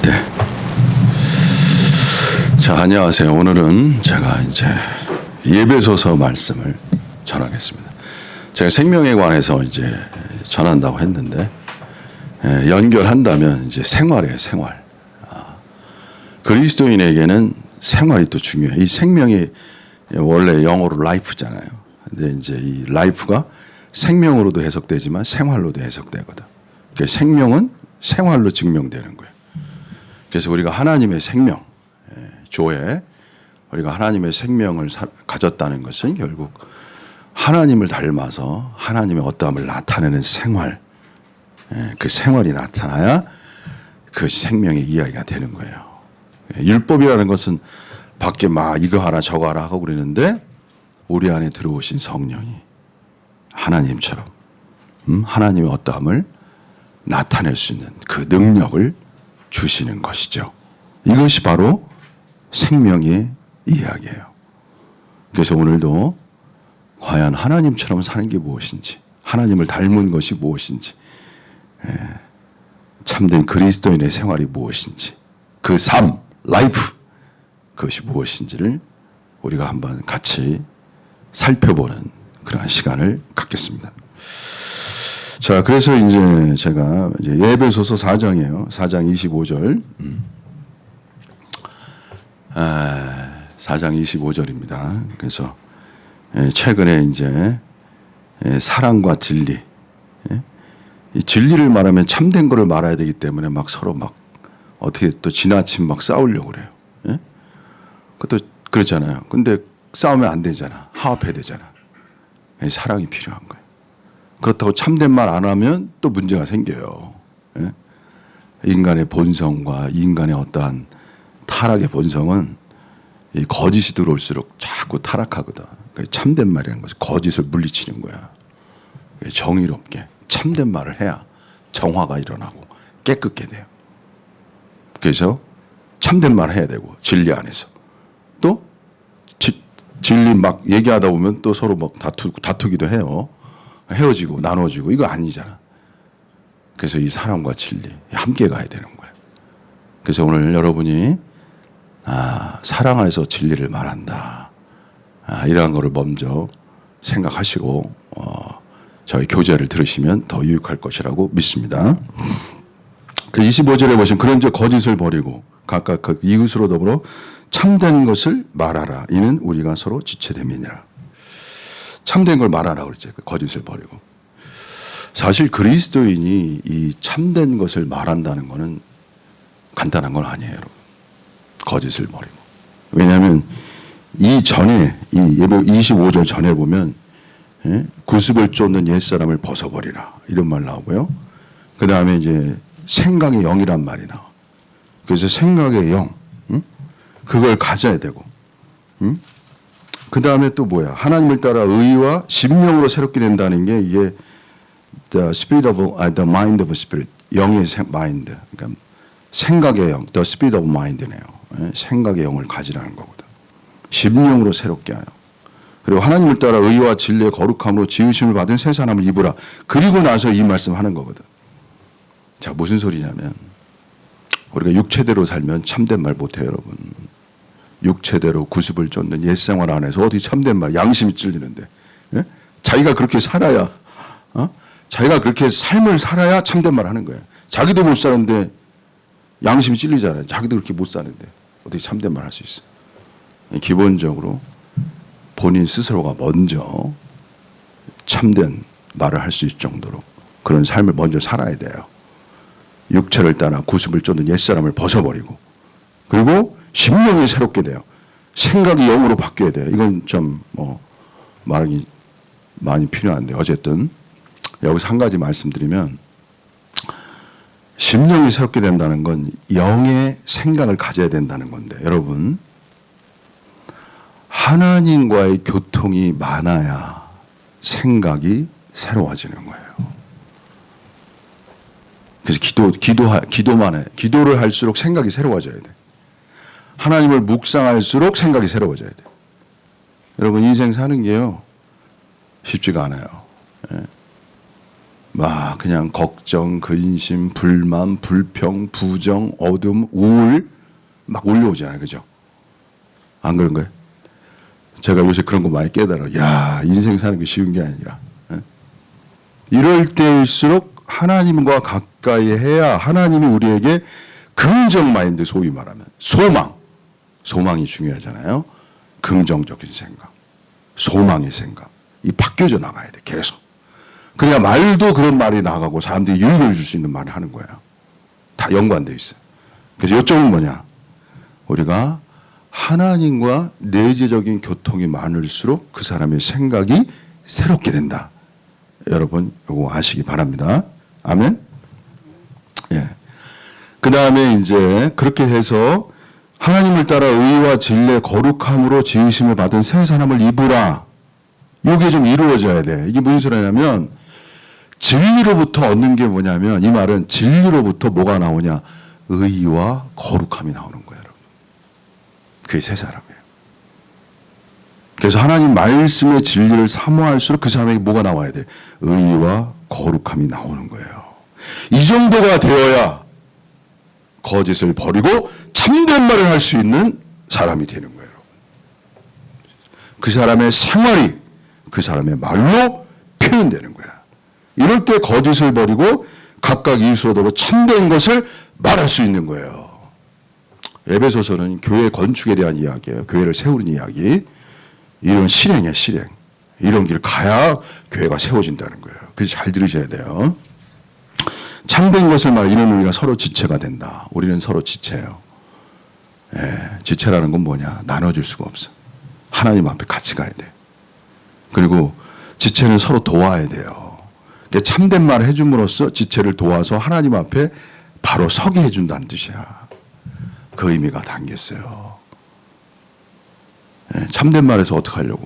네. 자, 안녕하세요. 오늘은 제가 이제 예배소서 말씀을 전하겠습니다. 제가 생명에 관해서 이제 전한다고 했는데, 연결한다면 이제 생활이에요, 생활. 그리스도인에게는 생활이 또 중요해요. 이 생명이 원래 영어로 life잖아요. 근데 이제 이 life가 생명으로도 해석되지만 생활로도 해석되거든. 그러니까 생명은 생활로 증명되는 거예요. 그래서 우리가 하나님의 생명, 조에 우리가 하나님의 생명을 가졌다는 것은 결국 하나님을 닮아서 하나님의 어떠함을 나타내는 생활, 그 생활이 나타나야 그 생명의 이야기가 되는 거예요. 율법이라는 것은 밖에 막 이거 하라 저거 하라 하고 그러는데 우리 안에 들어오신 성령이 하나님처럼 하나님의 어떠함을 나타낼 수 있는 그 능력을 주시는 것이죠. 이것이 바로 생명의 이야기예요. 그래서 오늘도 과연 하나님처럼 사는 게 무엇인지, 하나님을 닮은 것이 무엇인지, 참된 그리스도인의 생활이 무엇인지, 그 삶, 라이프, 그것이 무엇인지를 우리가 한번 같이 살펴보는 그러한 시간을 갖겠습니다. 자, 그래서 이제 제가 이제 예배소서 4장이에요. 4장 25절. 4장 25절입니다. 그래서 최근에 이제 사랑과 진리, 이 진리를 말하면 참된 거를 말해야 되기 때문에 막 서로 막 어떻게 또 지나친 막 싸우려고 그래요. 그것도 그렇잖아요. 근데 싸우면 안 되잖아. 화합해야 되잖아. 사랑이 필요한 거예요. 그렇다고 참된 말 안 하면 또 문제가 생겨요. 인간의 본성과 인간의 어떠한 타락의 본성은 이 거짓이 들어올수록 자꾸 타락하거든. 참된 말이라는 것은 거짓을 물리치는 거야. 정의롭게 참된 말을 해야 정화가 일어나고 깨끗게 돼요. 그래서 참된 말을 해야 되고 진리 안에서 또 진리 막 얘기하다 보면 또 서로 막 다투기도 해요. 헤어지고 나눠지고 이거 아니잖아. 그래서 이 사랑과 진리 함께 가야 되는 거예요. 그래서 오늘 여러분이 사랑 안에서 진리를 말한다. 이러한 거를 먼저 생각하시고 저희 교재를 들으시면 더 유익할 것이라고 믿습니다. 25절에 보시면 그런즉 거짓을 버리고 각각 그 이웃으로 더불어 참된 것을 말하라. 이는 우리가 서로 지체됨이니라. 참된 걸 말하라 그랬죠. 거짓을 버리고. 사실 그리스도인이 이 참된 것을 말한다는 것은 간단한 건 아니에요, 여러분. 거짓을 버리고. 왜냐하면 이 전에 이 예배 25절 전에 보면 구습을 쫓는 옛사람을 벗어버리라 이런 말 나오고요. 그 다음에 이제 생각의 영이란 말이 나와. 그래서 생각의 영, 그걸 가져야 되고, 그 다음에 또 뭐야? 하나님을 따라 의와 심령으로 새롭게 된다는 게 이게 the spirit of the mind of spirit, 영의 마인드, 그러니까 생각의 영, the spirit of mind네요. 생각의 영을 가지라는 거거든. 심령으로 새롭게 하여. 그리고 하나님을 따라 의와 진리의 거룩함으로 지으심을 받은 새 사람을 입으라. 그리고 나서 이 말씀하는 거거든. 자, 무슨 소리냐면 우리가 육체대로 살면 참된 말 못해요, 여러분. 육체대로 구습을 쫓는 옛생활 안에서 어디 참된 말, 양심이 찔리는데, 자기가 그렇게 살아야, 자기가 그렇게 삶을 살아야 참된 말 하는 거예요. 자기도 못 사는데 양심이 찔리잖아요. 자기도 그렇게 못 사는데 어떻게 참된 말 할 수 있어요? 기본적으로 본인 스스로가 먼저 참된 말을 할 수 있을 정도로 그런 삶을 먼저 살아야 돼요. 육체를 따라 구습을 쫓는 옛사람을 벗어버리고, 그리고 심령이 새롭게 돼요. 생각이 영으로 바뀌어야 돼요. 이건 좀 말하기 많이 필요한데 어쨌든 여기서 한 가지 말씀드리면, 심령이 새롭게 된다는 건 영의 생각을 가져야 된다는 건데, 여러분 하나님과의 교통이 많아야 생각이 새로워지는 거예요. 그래서 기도를 할수록 생각이 새로워져야 돼. 하나님을 묵상할수록 생각이 새로워져야 돼. 여러분 인생 사는 게요 쉽지가 않아요. 막 그냥 걱정, 근심, 불만, 불평, 부정, 어둠, 우울 막 올려오잖아요. 그죠? 안 그런 거예요? 제가 요새 그런 거 많이 깨달아요. 야, 인생 사는 게 쉬운 게 아니라. 이럴 때일수록 하나님과 가까이 해야 하나님이 우리에게 긍정 마인드, 소위 말하면 소망이 중요하잖아요. 긍정적인 생각, 소망의 생각, 이 바뀌어져 나가야 돼. 계속. 그래야 말도 그런 말이 나가고 사람들이 유익을 줄 수 있는 말을 하는 거예요. 다 연관되어 있어요. 그래서 요점은 뭐냐? 우리가 하나님과 내재적인 교통이 많을수록 그 사람의 생각이 새롭게 된다. 여러분 이거 아시기 바랍니다. 아멘. 예. 그 다음에 이제 그렇게 해서 하나님을 따라 의와 진리의 거룩함으로 지으심을 받은 새 사람을 입으라. 이게 좀 이루어져야 돼. 이게 무슨 소리냐면 진리로부터 얻는 게 뭐냐면 이 말은 진리로부터 뭐가 나오냐? 의와 거룩함이 나오는 거예요, 여러분. 그게 새 사람이에요. 그래서 하나님 말씀의 진리를 사모할수록 그 사람에게 뭐가 나와야 돼? 의와 거룩함이 나오는 거예요. 이 정도가 되어야 거짓을 버리고 참된 말을 할 수 있는 사람이 되는 거예요, 여러분. 그 사람의 생활이 그 사람의 말로 표현되는 거야. 이럴 때 거짓을 버리고 각각 이웃으로 참된 것을 말할 수 있는 거예요. 에베소서는 교회 건축에 대한 이야기예요. 교회를 세우는 이야기. 이런 실행이야, 실행. 이런 길 가야 교회가 세워진다는 거예요. 그래서 잘 들으셔야 돼요. 참된 것을 이는 우리가 서로 지체가 된다. 우리는 서로 지체예요. 예, 지체라는 건 뭐냐? 나눠줄 수가 없어. 하나님 앞에 같이 가야 돼. 그리고 지체는 서로 도와야 돼요. 참된 말을 해줌으로써 지체를 도와서 하나님 앞에 바로 서게 해준다는 뜻이야. 그 의미가 담겼어요. 예, 참된 말에서 어떻게 하려고?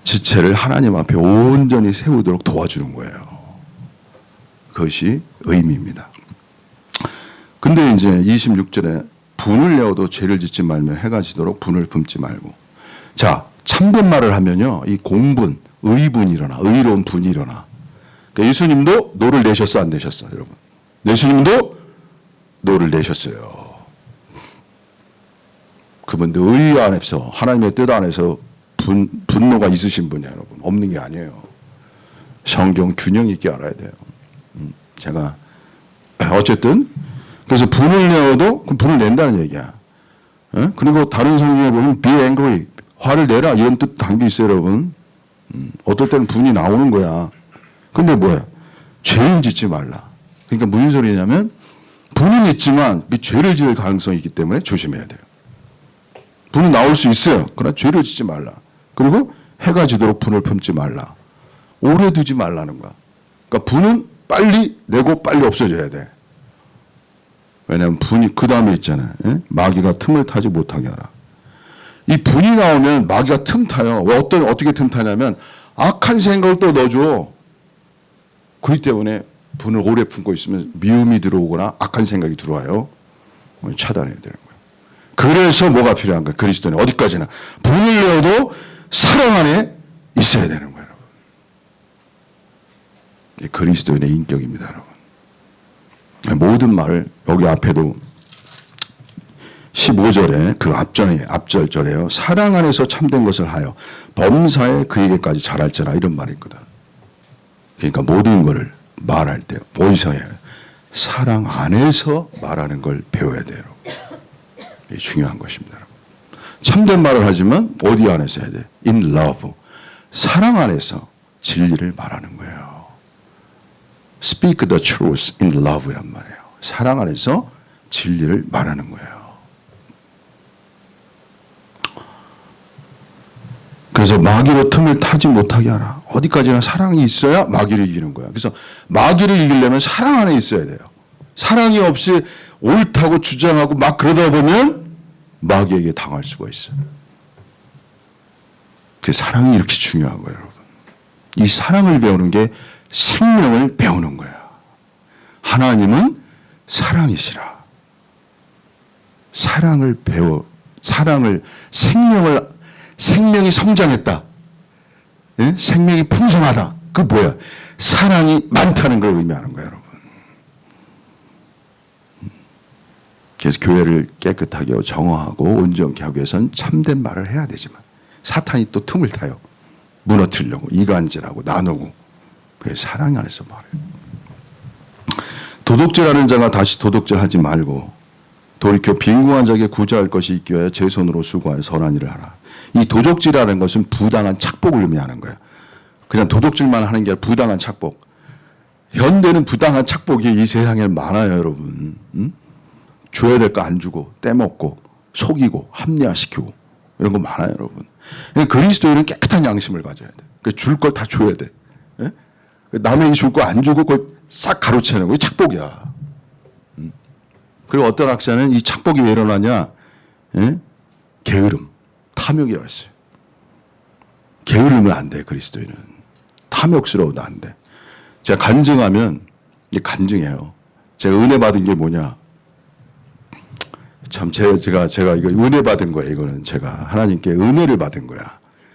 지체를 하나님 앞에 온전히 세우도록 도와주는 거예요. 그것이 의미입니다. 근데 이제 26절에 분을 내어도 죄를 짓지 말며 해가 지도록 분을 품지 말고. 자, 참된 말을 하면요, 이 공분, 의분이 일어나, 의로운 분이 일어나. 그러니까 예수님도 노를 내셨어, 안 내셨어, 여러분? 예수님도 노를 내셨어요. 그분도 의 안에서, 하나님의 뜻 안에서 분노가 있으신 분이에요, 여러분. 없는 게 아니에요. 성경 균형 있게 알아야 돼요. 제가 어쨌든 그래서 분을 내어도 분을 낸다는 얘기야. 그리고 다른 성경에 보면 be angry, 화를 내라 이런 뜻 담겨 있어요, 여러분. 어떨 때는 분이 나오는 거야. 근데 뭐야? 죄를 짓지 말라. 그러니까 무슨 소리냐면 분은 있지만 죄를 지을 가능성이 있기 때문에 조심해야 돼요. 분은 나올 수 있어요. 그러나 죄를 짓지 말라. 그리고 해가 지도록 분을 품지 말라. 오래 두지 말라는 거야. 그러니까 분은 빨리 내고 빨리 없어져야 돼. 왜냐하면 분이 그 다음에 있잖아요. 예? 마귀가 틈을 타지 못하게 하라. 이 분이 나오면 마귀가 틈 타요. 어떻게 틈 타냐면 악한 생각을 또 넣어줘. 그렇기 때문에 분을 오래 품고 있으면 미움이 들어오거나 악한 생각이 들어와요. 차단해야 되는 거예요. 그래서 뭐가 필요한 거예요? 그리스도는 어디까지나 분을 내어도 사랑 안에 있어야 되는 거예요. 그리스도인의 인격입니다, 여러분. 모든 말을 여기 앞에도 15절에 그 앞절절에요. 사랑 안에서 참된 것을 하여 범사에 그에게까지 잘할지라 이런 말이 있거든. 그러니까 모든 것을 말할 때 어디서 해요? 사랑 안에서 말하는 걸 배워야 돼요. 이게 중요한 것입니다. 여러분. 참된 말을 하지만 어디 안에서 해야 돼? In love. 사랑 안에서 진리를 말하는 거예요. Speak the truth in love 이란 말이에요. 사랑 안에서 진리를 말하는 거예요. 그래서 마귀로 틈을 타지 못하게 하라. 어디까지나 사랑이 있어야 마귀를 이기는 거야. 그래서 마귀를 이기려면 사랑 안에 있어야 돼요. 사랑이 없이 옳다고 주장하고 막 그러다 보면 마귀에게 당할 수가 있어요. 그 사랑이 이렇게 중요한 거예요, 여러분. 이 사랑을 배우는 게 생명을 배우는 거야. 하나님은 사랑이시라. 생명이 성장했다. 예? 생명이 풍성하다. 그 뭐야? 사랑이 많다는 걸 의미하는 거예요, 여러분. 그래서 교회를 깨끗하게 하고 정화하고 온전케 하기 위해서는 참된 말을 해야 되지만 사탄이 또 틈을 타요. 무너뜨리려고 이간질하고 나누고. 그래서 사랑 안에서 말해요. 도둑질하는 자가 다시 도둑질하지 말고 돌이켜 빈궁한 자에게 구제할 것이 있기 위하여 제 손으로 수고하여 선한 일을 하라. 이 도둑질하는 것은 부당한 착복을 의미하는 거예요. 그냥 도둑질만 하는 게 아니라 부당한 착복. 현대는 부당한 착복이 이 세상에 많아요, 여러분. 응? 줘야 될 거 안 주고 떼먹고 속이고 합리화시키고 이런 거 많아요, 여러분. 그리스도인은 깨끗한 양심을 가져야 돼. 줄 걸 다 줘야 돼. 예? 남에게 줄 거 안 주고 그걸 싹 가로채는 거 착복이야. 그리고 어떤 학자는 이 착복이 왜 일어나냐? 예? 게으름, 탐욕이라고 했어요. 게으르면 안 돼, 그리스도인은. 탐욕스러워도 안 돼. 제가 간증하면 이게 간증이에요. 제가 은혜 받은 게 뭐냐? 참 제가 이거 은혜 받은 거예요. 이거는 제가 하나님께 은혜를 받은 거야.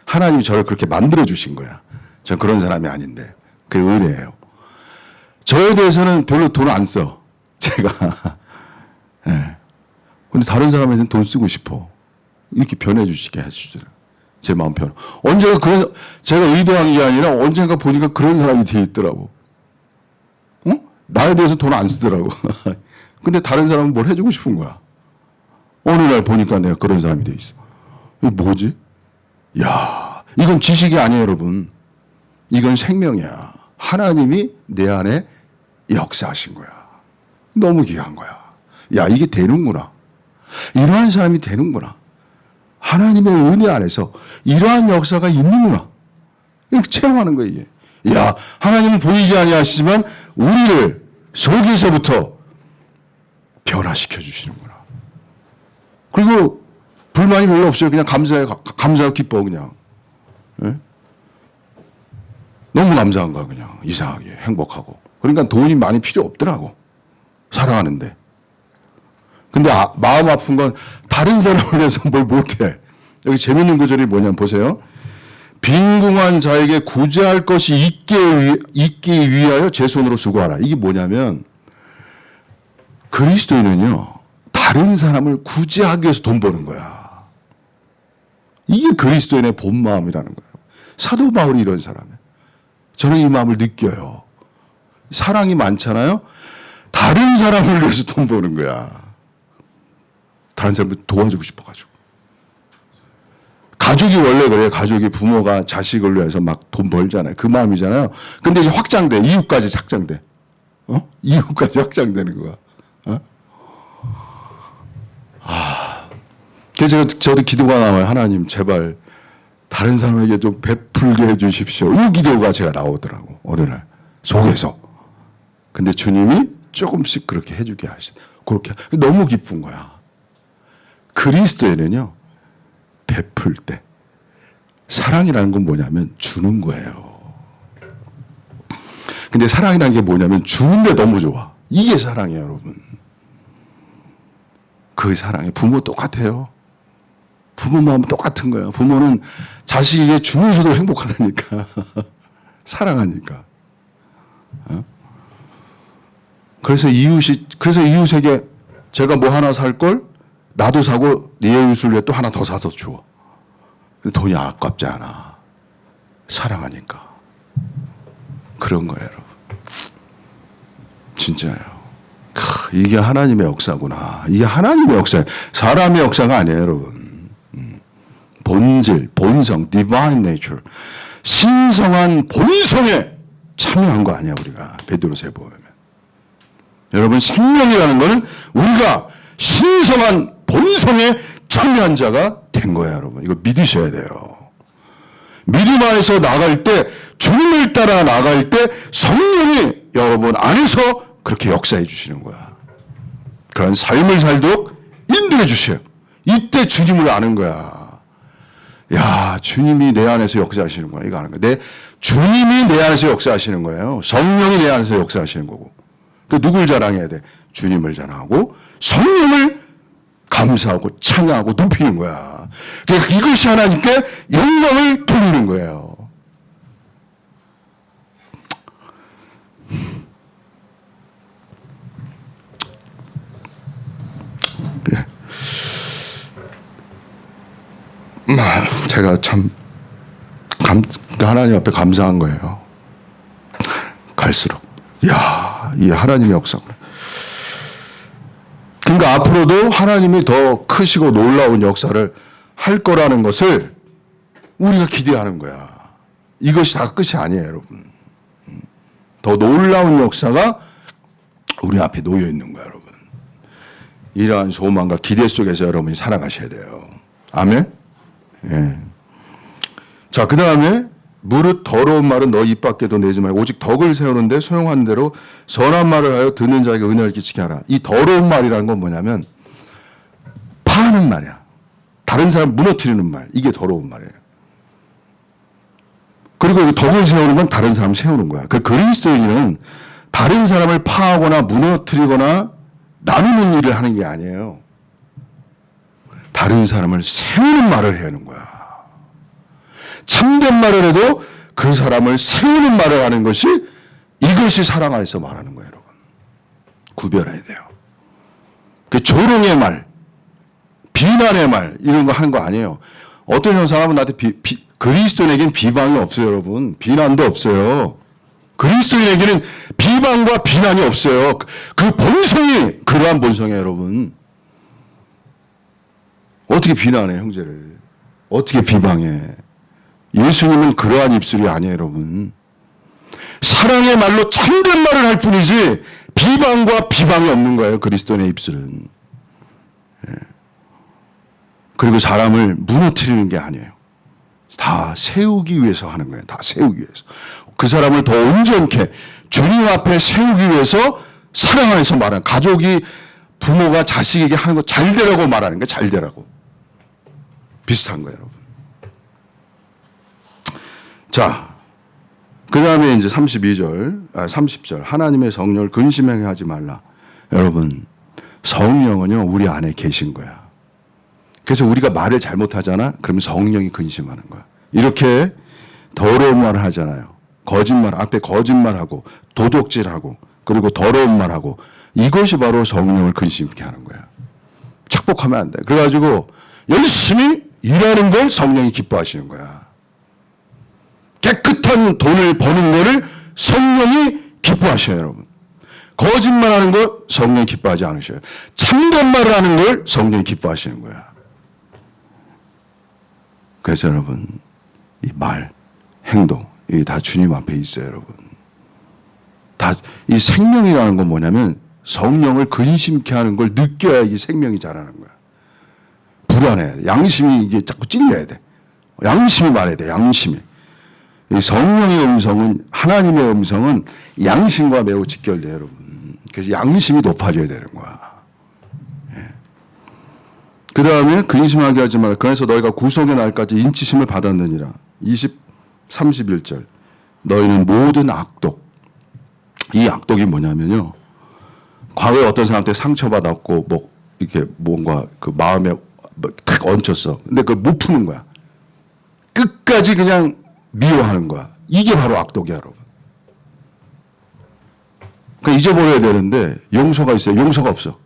하나님이 저를 그렇게 만들어 주신 거야. 전 그런 사람이 아닌데 그게 은혜예요. 저에 대해서는 별로 돈 안 써. 제가. 예. 근데 다른 사람한테는 돈 쓰고 싶어. 이렇게 변해주시게 해주더라고요. 제 마음 편해. 언젠가 제가 의도한 게 아니라 언젠가 보니까 그런 사람이 뒤에 있더라고. 어? 나에 대해서 돈 안 쓰더라고. 근데 다른 사람은 뭘 해주고 싶은 거야. 어느 날 보니까 내가 그런 사람이 돼 있어. 이거 뭐지? 야, 이건 지식이 아니에요, 여러분. 이건 생명이야. 하나님이 내 안에 역사하신 거야. 너무 귀한 거야. 야, 이게 되는구나. 이러한 사람이 되는구나. 하나님의 은혜 안에서 이러한 역사가 있는구나. 이렇게 체험하는 거예요, 이게. 야, 하나님은 보이지 아니하시지만 우리를 속에서부터 변화시켜 주시는구나. 그리고 불만이 별로 없어요. 그냥 감사하고 기뻐, 그냥. 예? 너무 감사한 거야, 그냥. 이상하게 행복하고. 그러니까 돈이 많이 필요 없더라고. 사랑하는데. 근데 마음 아픈 건 다른 사람을 위해서 뭘 못해. 여기 재밌는 구절이 뭐냐면 보세요. 빈궁한 자에게 구제할 것이 있기 위하여 제 손으로 수고하라. 이게 뭐냐면 그리스도인은요. 다른 사람을 구제하기 위해서 돈 버는 거야. 이게 그리스도인의 본 마음이라는 거예요. 사도 바울이 이런 사람이에요. 저는 이 마음을 느껴요. 사랑이 많잖아요. 다른 사람을 위해서 돈 버는 거야. 다른 사람을 도와주고 싶어가지고. 가족이 원래 그래요. 가족이 부모가 자식을 위해서 막 돈 벌잖아요. 그 마음이잖아요. 근데 이게 확장돼. 이웃까지 확장돼. 어? 이웃까지 확장되는 거야. 어? 그래서 저도 기도가 나와요. 하나님 제발 다른 사람에게 좀 베풀게 해주십시오. 이 기도가 제가 나오더라고. 어느 날 속에서. 근데 주님이 조금씩 그렇게 해주게 하시다. 그렇게 너무 기쁜 거야. 그리스도에는요. 베풀 때 사랑이라는 건 뭐냐면 주는 거예요. 근데 사랑이라는 게 뭐냐면 주는데 너무 좋아. 이게 사랑이에요, 여러분. 그 사랑이 부모 똑같아요. 부모 마음 똑같은 거예요. 부모는 자식에게 주면서도 행복하다니까. 사랑하니까. 어? 그래서 이웃에게 제가 뭐 하나 살 걸 나도 사고 네 이웃을 위해 또 하나 더 사서 줘. 돈이 아깝지 않아. 사랑하니까. 그런 거예요, 여러분. 진짜예요. 이게 하나님의 역사구나. 이게 하나님의 역사예요. 사람의 역사가 아니에요, 여러분. 본질, 본성, divine nature. 신성한 본성에 참여한 거 아니야, 우리가. 베드로서에 보면. 여러분, 생명이라는 거는 우리가 신성한 본성에 참여한 자가 된 거예요, 여러분. 이거 믿으셔야 돼요. 믿음 안에서 나갈 때, 주님을 따라 나갈 때 성령이 여러분 안에서 그렇게 역사해 주시는 거야. 그런 삶을 살도록 인도해 주셔요. 이때 주님을 아는 거야. 야, 주님이 내 안에서 역사하시는 거야. 이거 아는 거야. 주님이 내 안에서 역사하시는 거예요. 성령이 내 안에서 역사하시는 거고. 그 누굴 자랑해야 돼? 주님을 자랑하고 성령을 감사하고 찬양하고 높이는 거야. 그러니까 이것이 하나님께 영광을 돌리는 거예요. 제가 참 하나님 앞에 감사한 거예요. 갈수록 이 하나님의 역사. 그러니까 앞으로도 하나님이 더 크시고 놀라운 역사를 할 거라는 것을 우리가 기대하는 거야. 이것이 다 끝이 아니에요, 여러분. 더 놀라운 역사가 우리 앞에 놓여 있는 거야, 여러분. 이러한 소망과 기대 속에서 여러분이 살아가셔야 돼요. 아멘? 예. 자, 그 다음에 무릇 더러운 말은 너 입 밖에도 내지 말고 오직 덕을 세우는데 소용하는 대로 선한 말을 하여 듣는 자에게 은혜를 끼치게 하라. 이 더러운 말이라는 건 뭐냐면 파는 말이야. 다른 사람 무너뜨리는 말. 이게 더러운 말이에요. 그리고 덕을 세우는 건 다른 사람 세우는 거야. 그 그리스도인은 다른 사람을 파하거나 무너뜨리거나 나누는 일을 하는 게 아니에요. 다른 사람을 세우는 말을 해야 하는 거야. 참된 말을 해도 그 사람을 세우는 말을 하는 것이 이것이 사랑 안에서 말하는 거예요, 여러분. 구별해야 돼요. 그 조롱의 말, 비난의 말 이런 거 하는 거 아니에요. 어떤 사람은 나한테 그리스도인에게는 비방이 없어요, 여러분. 비난도 없어요. 그리스도인에게는 비방과 비난이 없어요. 그 본성이 그러한 본성이에요, 여러분. 어떻게 비난해, 형제를? 어떻게 비방해? 예수님은 그러한 입술이 아니에요, 여러분. 사랑의 말로 참된 말을 할 뿐이지 비방과 비방이 없는 거예요, 그리스도인의 입술은. 그리고 사람을 무너뜨리는 게 아니에요. 다 세우기 위해서 하는 거예요. 다 세우기 위해서. 그 사람을 더 온전케 주님 앞에 세우기 위해서 사랑 안에서 말하는, 가족이 부모가 자식에게 하는 거 잘 되라고 말하는 거, 잘 되라고. 비슷한 거예요, 여러분. 자, 그 다음에 이제 30절. 하나님의 성령을 근심하게 하지 말라. 여러분, 성령은요, 우리 안에 계신 거야. 그래서 우리가 말을 잘못하잖아? 그러면 성령이 근심하는 거야. 이렇게 더러운 말을 하잖아요. 앞에 거짓말하고, 도적질하고, 그리고 더러운 말하고, 이것이 바로 성령을 근심케 하는 거야. 착복하면 안 돼. 그래가지고 열심히 일하는 걸 성령이 기뻐하시는 거야. 깨끗한 돈을 버는 거를 성령이 기뻐하셔요, 여러분. 거짓말하는 거 성령이 기뻐하지 않으셔요. 참된 말을 하는 걸 성령이 기뻐하시는 거야. 그래서 여러분, 이 말, 행동, 이게 다 주님 앞에 있어요, 여러분. 다 이 생명이라는 건 뭐냐면 성령을 근심케 하는 걸 느껴야 이 생명이 자라는 거야. 불안해. 양심이 이게 자꾸 찔려야 돼. 양심이 말해야 돼, 양심이. 이 성령의 음성은, 하나님의 음성은 양심과 매우 직결돼요, 여러분. 그래서 양심이 높아져야 되는 거야. 예. 그 다음에 근심하게 하지 말라. 그래서 너희가 구속의 날까지 인치심을 받았느니라. 31절. 너희는 모든 악독. 이 악독이 뭐냐면요. 과거에 어떤 사람한테 상처받았고, 이렇게 뭔가 그 마음에 탁 얹혔어. 근데 그걸 못 푸는 거야. 끝까지 그냥 미워하는 거야. 이게 바로 악독이야, 여러분. 그러니까 잊어버려야 되는데 용서가 있어요. 용서가 없어.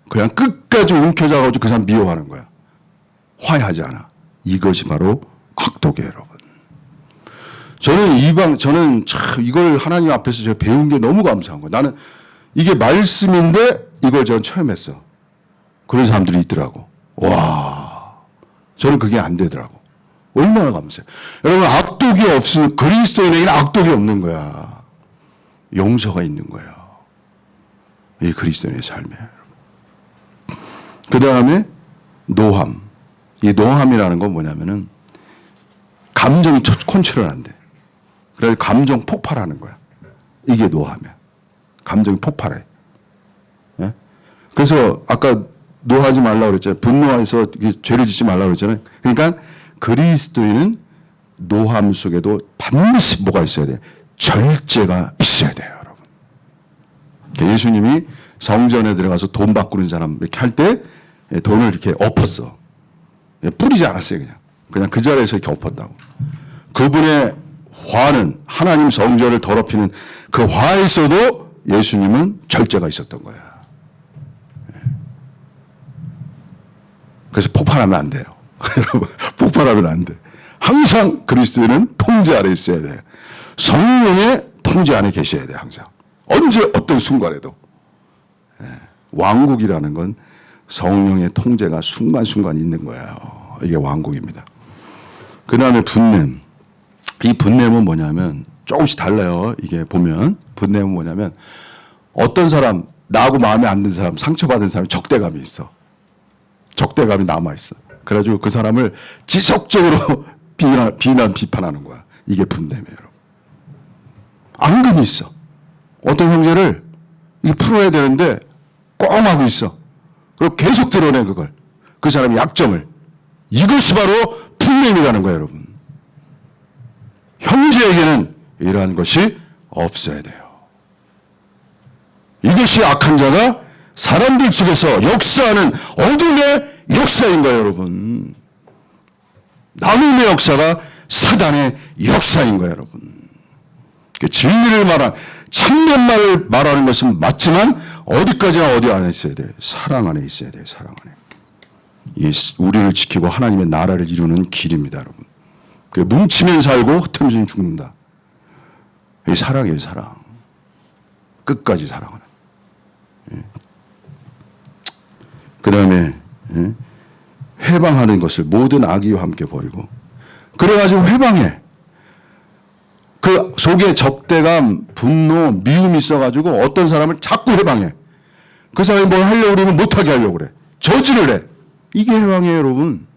그냥 끝까지 움켜잡아가지고 그 사람 미워하는 거야. 화해하지 않아. 이것이 바로 악독이에요, 여러분. 저는 참 이걸 하나님 앞에서 제가 배운 게 너무 감사한 거예요. 나는 이게 말씀인데 이걸 저는 처음 했어. 그런 사람들이 있더라고. 와, 저는 그게 안 되더라고. 얼마나 감사해요. 여러분, 악독이 없으면 그리스도인에게는 악독이 없는 거야. 용서가 있는 거예요. 이 그리스도인의 삶이에요. 그 다음에 노함. 이 노함이라는 건 뭐냐면은 감정이 컨트롤 안 돼. 그래서 감정 폭발하는 거야. 이게 노함이야. 감정이 폭발해. 예? 그래서 아까 노하지 말라고 그랬잖아요. 분노해서 죄를 짓지 말라고 그랬잖아요. 그러니까 그리스도인은 노함 속에도 반드시 뭐가 있어야 돼? 절제가 있어야 돼요, 여러분. 예수님이 성전에 들어가서 돈 바꾸는 사람 이렇게 할 때 돈을 이렇게 엎었어. 뿌리지 않았어요, 그냥 그 자리에서 이렇게 엎었다고. 그분의 화는 하나님 성전을 더럽히는 그 화에서도 예수님은 절제가 있었던 거야. 그래서 폭발하면 안 돼요. 여러분, 폭발하면 안 돼. 항상 그리스도인은 통제 아래 있어야 돼. 성령의 통제 안에 계셔야 돼. 항상. 언제 어떤 순간에도. 왕국이라는 건 성령의 통제가 순간순간 있는 거예요. 이게 왕국입니다. 그 다음에 분냄. 이 분냄은 뭐냐면 조금씩 달라요. 이게 보면 분냄은 뭐냐면 어떤 사람, 나하고 마음에 안 드는 사람, 상처받은 사람이 적대감이 있어. 적대감이 남아있어. 그래가지고 그 사람을 지속적으로 비판하는 거야. 이게 분냄이에요, 여러분. 앙금이 있어. 어떤 형제를 이게 풀어야 되는데 꽁 하고 있어. 그리고 계속 드러내 그걸. 그 사람의 약점을. 이것이 바로 분냄이라는 거예요, 여러분. 형제에게는 이러한 것이 없어야 돼요. 이것이 악한 자가 사람들 속에서 역사하는 어둠의 역사인 거예요, 여러분. 나눔의 역사가 사단의 역사인 거예요, 여러분. 진리를 말한 참된 말을 말하는 것은 맞지만 어디까지나 어디 안에 있어야 돼? 사랑 안에 있어야 돼요, 사랑 안에. 이 우리를 지키고 하나님의 나라를 이루는 길입니다, 여러분. 뭉치면 살고 흩어지면 죽는다. 이 사랑이에요, 사랑. 끝까지 사랑하는. 그 다음에 회방하는 것을 모든 악의와 함께 버리고, 그래가지고 회방해. 그 속에 적대감, 분노, 미움이 있어가지고 어떤 사람을 자꾸 회방해. 그 사람이 뭘 하려고 그러면 못하게 하려고 그래. 저지를 해. 이게 회방이에요, 여러분.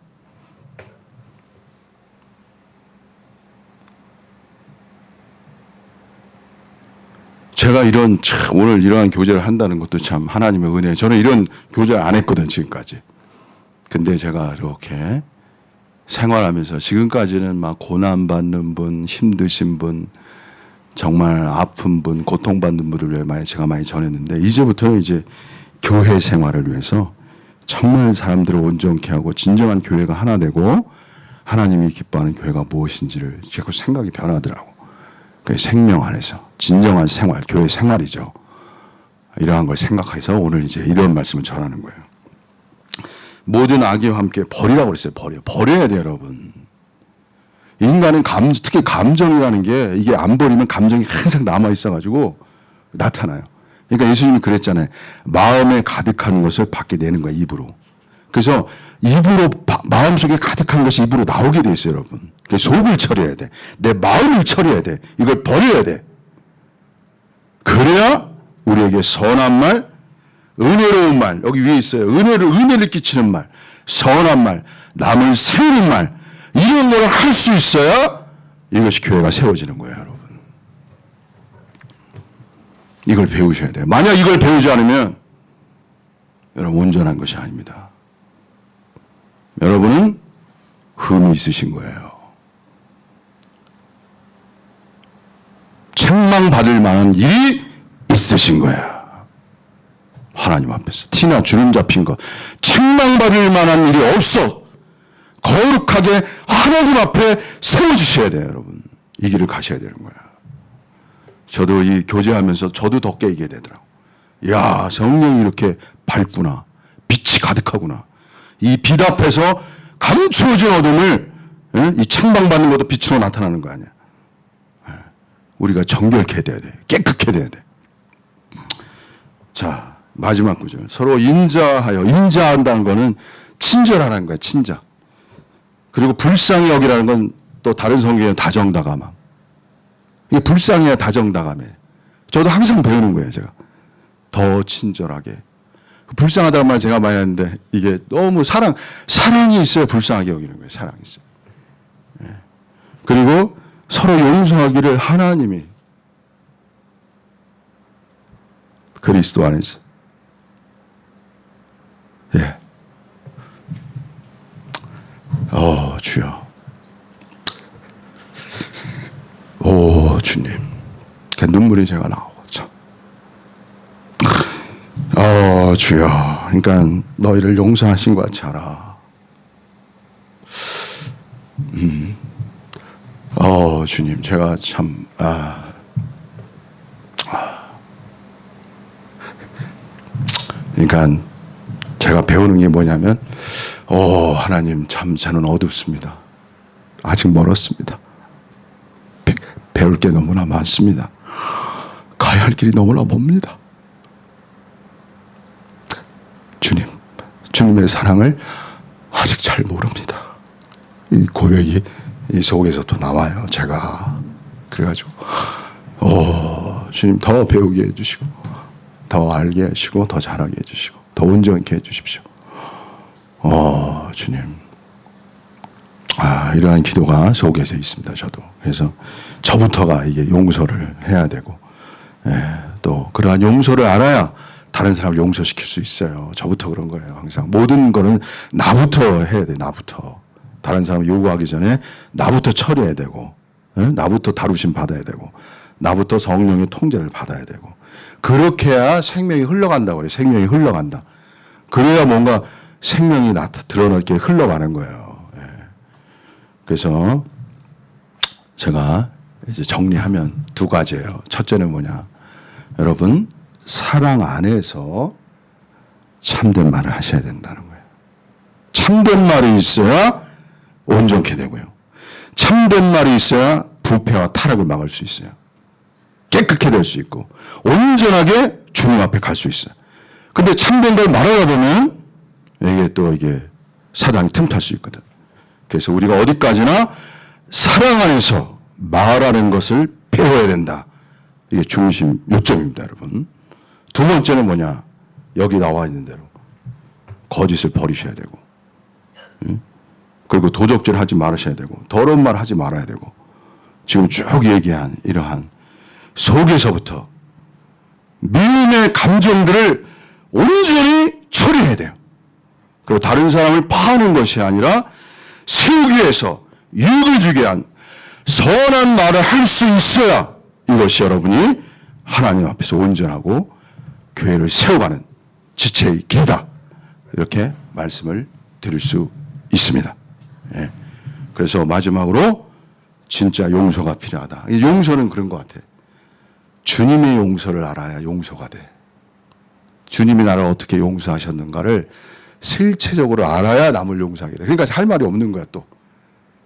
제가 오늘 이러한 교제를 한다는 것도 참 하나님의 은혜예요. 저는 이런 교제를 안 했거든, 지금까지. 근데 제가 이렇게 생활하면서 지금까지는 막 고난받는 분, 힘드신 분, 정말 아픈 분, 고통받는 분을 위해 제가 많이 전했는데, 이제부터는 이제 교회 생활을 위해서 정말 사람들을 온전케 하고 진정한 교회가 하나 되고 하나님이 기뻐하는 교회가 무엇인지를 자꾸 생각이 변하더라고. 그 생명 안에서 진정한 생활, 교회 생활이죠. 이러한 걸 생각해서 오늘 이제 이런 말씀을 전하는 거예요. 모든 악의와 함께 버리라고 그랬어요. 버려야 돼요, 여러분. 인간은 특히 감정이라는 게 이게 안 버리면 감정이 항상 남아 있어가지고 나타나요. 그러니까 예수님이 그랬잖아요. 마음에 가득한 것을 밖에 내는 거야, 입으로. 그래서 입으로 마음속에 가득한 것이 입으로 나오게 돼 있어요, 여러분. 속을 처리해야 돼. 내 마음을 처리해야 돼. 이걸 버려야 돼. 그래야 우리에게 선한 말, 은혜로운 말, 여기 위에 있어요. 은혜를 끼치는 말, 선한 말, 남을 세우는 말, 이런 걸 할 수 있어야 이것이 교회가 세워지는 거예요, 여러분. 이걸 배우셔야 돼요. 만약 이걸 배우지 않으면 여러분 온전한 것이 아닙니다. 여러분은 흠이 있으신 거예요. 책망받을 만한 일이 있으신 거야. 하나님 앞에서 티나 주름 잡힌 거 책망받을 만한 일이 없어. 거룩하게 하나님 앞에 세워주셔야 돼요, 여러분. 이 길을 가셔야 되는 거야. 저도 이 교제하면서 저도 더 깨게 되더라고. 야, 성령이 이렇게 밝구나. 빛이 가득하구나. 이 빛 앞에서 감추어진 어둠을 이 책망받는 것도 빛으로 나타나는 거 아니야. 우리가 정결케 돼야 돼. 깨끗해 돼야 돼. 자, 마지막 구절. 서로 인자한다는 거는 친절하라는 거야, 친절. 그리고 불쌍히 여기라는 건 또 다른 성경에 다정다감함. 이게 불쌍해야 다정다감해. 저도 항상 배우는 거예요, 제가. 더 친절하게. 불쌍하다는 말 제가 많이 하는데 이게 너무 사랑이 있어야 불쌍하게 여기는 거예요. 사랑이 있어요. 예. 그리고 서로 용서하기를 하나님이 그리스도 안에서. 예. 주여. 주님. 눈물이 제가 나오고, 참. 주여. 그러니까 너희를 용서하신 것 같이 하라. 주님, 제가 참, 그러니까 제가 배우는 게 뭐냐면, 하나님, 참, 저는 어둡습니다. 아직 멀었습니다. 배울 게 너무나 많습니다. 가야 할 길이 너무나 멉니다. 주님의 사랑을 아직 잘 모릅니다. 이 고백이 이 속에서 또 나와요. 제가 그래가지고 주님 더 배우게 해주시고 더 알게 해주시고 더 잘하게 해주시고 더 온전케 해주십시오. 주님, 이러한 기도가 속에서 있습니다. 저도 그래서 저부터가 이게 용서를 해야 되고, 또 그러한 용서를 알아야 다른 사람을 용서시킬 수 있어요. 저부터 그런 거예요. 항상 모든 거는 나부터 해야 돼. 나부터 다른 사람 요구하기 전에 나부터 처리해야 되고, 나부터 다루심 받아야 되고, 나부터 성령의 통제를 받아야 되고, 그렇게 해야 생명이 흘러간다고 그래요. 생명이 흘러간다. 그래야 뭔가 생명이 드러나게 흘러가는 거예요. 그래서 제가 이제 정리하면 두 가지예요. 첫째는 뭐냐? 여러분, 사랑 안에서 참된 말을 하셔야 된다는 거예요. 참된 말이 있어야 온전케 되고요. 참된 말이 있어야 부패와 타락을 막을 수 있어요. 깨끗게 될 수 있고 온전하게 주님 앞에 갈 수 있어요. 근데 참된 걸 말하다 보면 이게 사단이 틈탈 수 있거든. 그래서 우리가 어디까지나 사랑 안에서 말하는 것을 배워야 된다. 이게 중심 요점입니다, 여러분. 두 번째는 뭐냐? 여기 나와 있는 대로 거짓을 버리셔야 되고, 그리고 도적질 하지 말으셔야 되고, 더러운 말 하지 말아야 되고, 지금 쭉 얘기한 이러한 속에서부터 미움의 감정들을 온전히 처리해야 돼요. 그리고 다른 사람을 파하는 것이 아니라 세우기 위해서 유익을 주게 한 선한 말을 할 수 있어야 이것이 여러분이 하나님 앞에서 온전하고 교회를 세워가는 지체의 길이다. 이렇게 말씀을 드릴 수 있습니다. 그래서 마지막으로 진짜 용서가 필요하다. 용서는 그런 것 같아요. 주님의 용서를 알아야 용서가 돼. 주님이 나를 어떻게 용서하셨는가를 실체적으로 알아야 남을 용서하게 돼. 그러니까 할 말이 없는 거야, 또.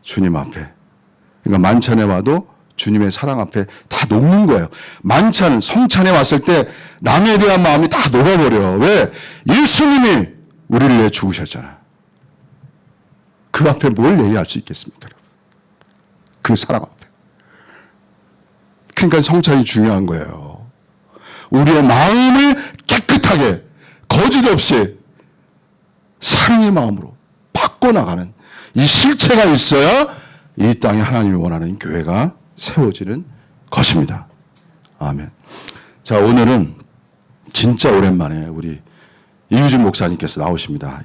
주님 앞에. 그러니까 만찬에 와도 주님의 사랑 앞에 다 녹는 거예요. 만찬은 성찬에 왔을 때 남에 대한 마음이 다 녹아버려. 왜? 예수님이 우리를 위해 죽으셨잖아. 그 앞에 뭘 얘기할 수 있겠습니까, 여러분? 그 사랑 앞에. 그러니까 성찬이 중요한 거예요. 우리의 마음을 깨끗하게 거짓 없이 사랑의 마음으로 바꿔나가는 이 실체가 있어야 이 땅에 하나님이 원하는 교회가 세워지는 것입니다. 아멘. 자, 오늘은 진짜 오랜만에 우리 이유진 목사님께서 나오십니다.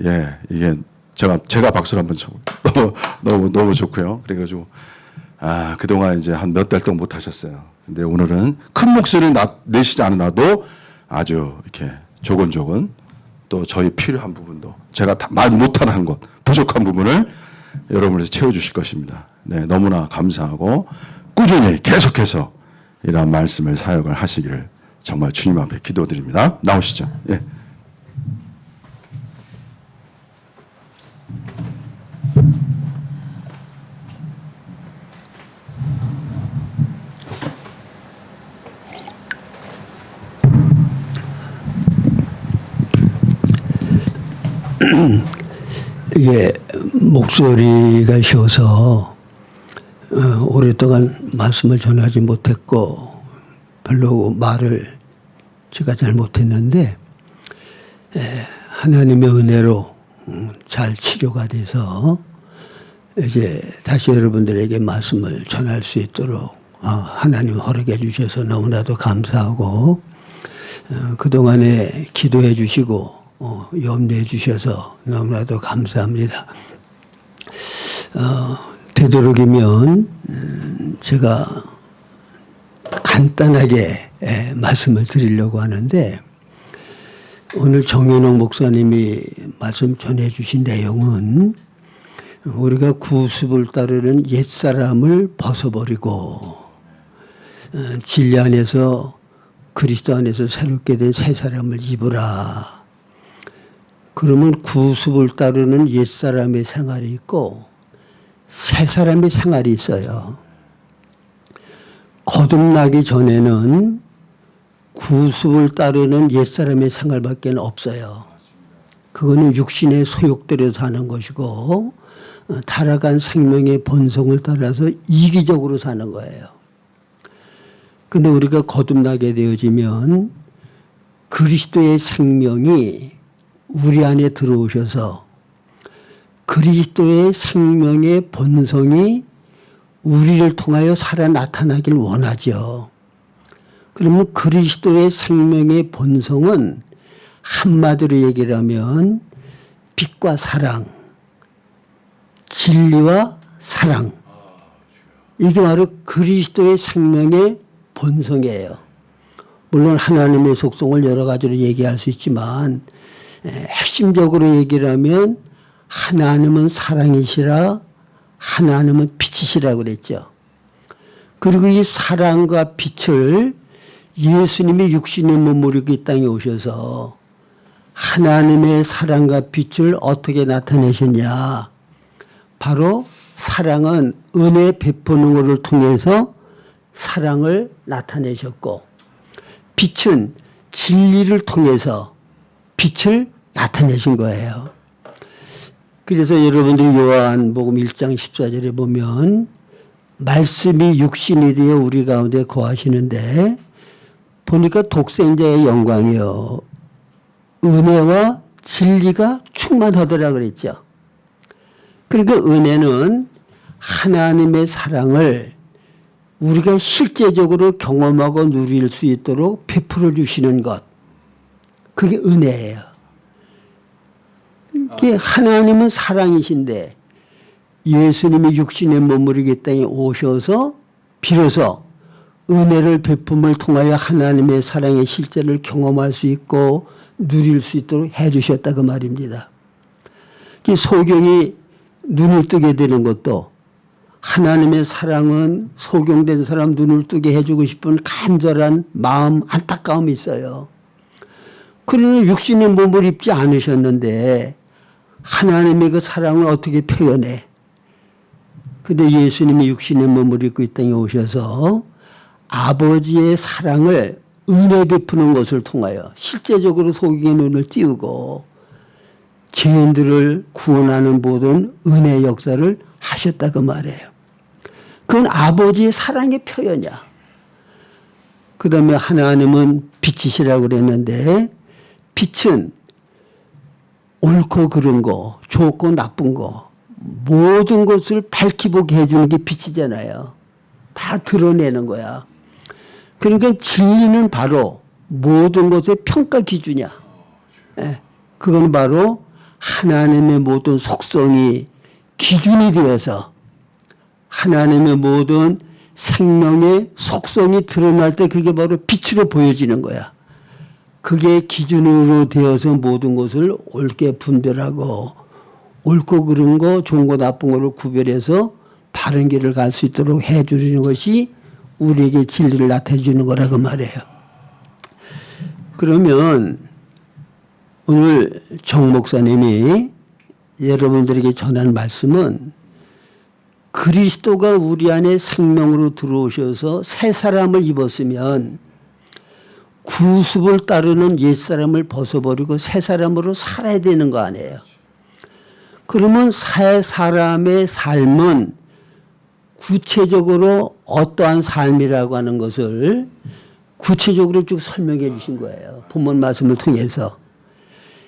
이게 제가 박수를 한번 쳐. 너무 좋고요. 그래가지고 그동안 이제 한 몇 달 동안 못 하셨어요. 근데 오늘은 큰 목소리를 내시지 않으나도 아주 이렇게 조곤조곤 또 저희 필요한 부분도 제가 말 못하는 것, 부족한 부분을 여러분에서 채워주실 것입니다. 너무나 감사하고 꾸준히 계속해서 이러한 말씀을 사역을 하시기를 정말 주님 앞에 기도드립니다. 나오시죠. 이게 목소리가 쉬어서 오랫동안 말씀을 전하지 못했고 별로 말을 제가 잘 못했는데 하나님의 은혜로 잘 치료가 돼서 이제 다시 여러분들에게 말씀을 전할 수 있도록 하나님 허락해 주셔서 너무나도 감사하고 그동안에 기도해 주시고 염려해 주셔서 너무나도 감사합니다. 되도록이면 제가 간단하게 말씀을 드리려고 하는데 오늘 정현옥 목사님이 말씀 전해 주신 내용은 우리가 구습을 따르는 옛사람을 벗어버리고 진리 안에서 그리스도 안에서 새롭게 된 새 사람을 입으라. 그러면 구습을 따르는 옛사람의 생활이 있고 세 사람의 생활이 있어요. 거듭나기 전에는 구습을 따르는 옛사람의 생활밖에 없어요. 그거는 육신의 소욕대로 사는 것이고 타락한 생명의 본성을 따라서 이기적으로 사는 거예요. 근데 우리가 거듭나게 되어지면 그리스도의 생명이 우리 안에 들어오셔서 그리스도의 생명의 본성이 우리를 통하여 살아 나타나길 원하죠. 그러면 그리스도의 생명의 본성은 한마디로 얘기를 하면 빛과 사랑, 진리와 사랑. 이게 바로 그리스도의 생명의 본성이에요. 물론 하나님의 속성을 여러 가지로 얘기할 수 있지만 핵심적으로 얘기를 하면 하나님은 사랑이시라 하나님은 빛이시라 그랬죠. 그리고 이 사랑과 빛을 예수님이 육신의 몸으로 이 땅에 오셔서 하나님의 사랑과 빛을 어떻게 나타내셨냐. 바로 사랑은 은혜 베푸는 것을 통해서 사랑을 나타내셨고 빛은 진리를 통해서 빛을 나타내신 거예요. 그래서 여러분들이 요한복음 1장 14절에 보면 말씀이 육신이 되어 우리 가운데 거하시는데 보니까 독생자의 영광이요 은혜와 진리가 충만하더라 그랬죠. 그러니까 은혜는 하나님의 사랑을 우리가 실제적으로 경험하고 누릴 수 있도록 베풀어 주시는 것. 그게 은혜예요. 이게 하나님은 사랑이신데 예수님이 육신의 몸으로 이 땅에 오셔서 비로소 은혜를 베품을 통하여 하나님의 사랑의 실제를 경험할 수 있고 누릴 수 있도록 해 주셨다 그 말입니다. 소경이 눈을 뜨게 되는 것도 하나님의 사랑은 소경된 사람 눈을 뜨게 해주고 싶은 간절한 마음, 안타까움이 있어요. 그러나 육신의 몸을 입지 않으셨는데 하나님의 그 사랑을 어떻게 표현해? 근데 예수님이 육신의 몸을 입고 이 땅에 오셔서 아버지의 사랑을 은혜 베푸는 것을 통하여 실제적으로 소경의 눈을 띄우고 죄인들을 구원하는 모든 은혜 역사를 하셨다 그 말이에요. 그건 아버지의 사랑의 표현이야. 그 다음에 하나님은 빛이시라고 그랬는데 빛은 옳고 그른 거, 좋고 나쁜 거 모든 것을 밝히보게 해주는 게 빛이잖아요. 다 드러내는 거야. 그러니까 진리는 바로 모든 것의 평가 기준이야. 그건 바로 하나님의 모든 속성이 기준이 되어서 하나님의 모든 생명의 속성이 드러날 때 그게 바로 빛으로 보여지는 거야. 그게 기준으로 되어서 모든 것을 옳게 분별하고 옳고 그른 거, 좋은 거, 나쁜 거를 구별해서 바른 길을 갈 수 있도록 해주는 것이 우리에게 진리를 나타내 주는 거라고 말해요. 그러면 오늘 정 목사님이 여러분들에게 전한 말씀은 그리스도가 우리 안에 생명으로 들어오셔서 새 사람을 입었으면 구습을 따르는 옛사람을 벗어버리고 새 사람으로 살아야 되는 거 아니에요. 그러면 새 사람의 삶은 구체적으로 어떠한 삶이라고 하는 것을 구체적으로 쭉 설명해 주신 거예요. 본문 말씀을 통해서.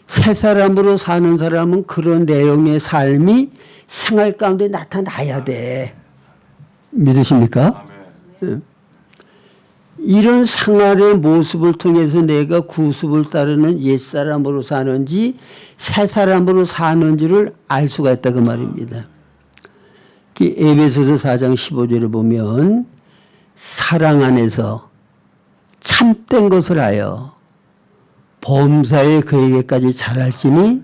새 사람으로 사는 사람은 그런 내용의 삶이 생활 가운데 나타나야 돼. 믿으십니까? 네. 이런 생활의 모습을 통해서 내가 구습을 따르는 옛사람으로 사는지 새 사람으로 사는지를 알 수가 있다 그 말입니다. 에베소서 4장 15절을 보면 사랑 안에서 참된 것을 하여 범사에 그에게까지 자랄지니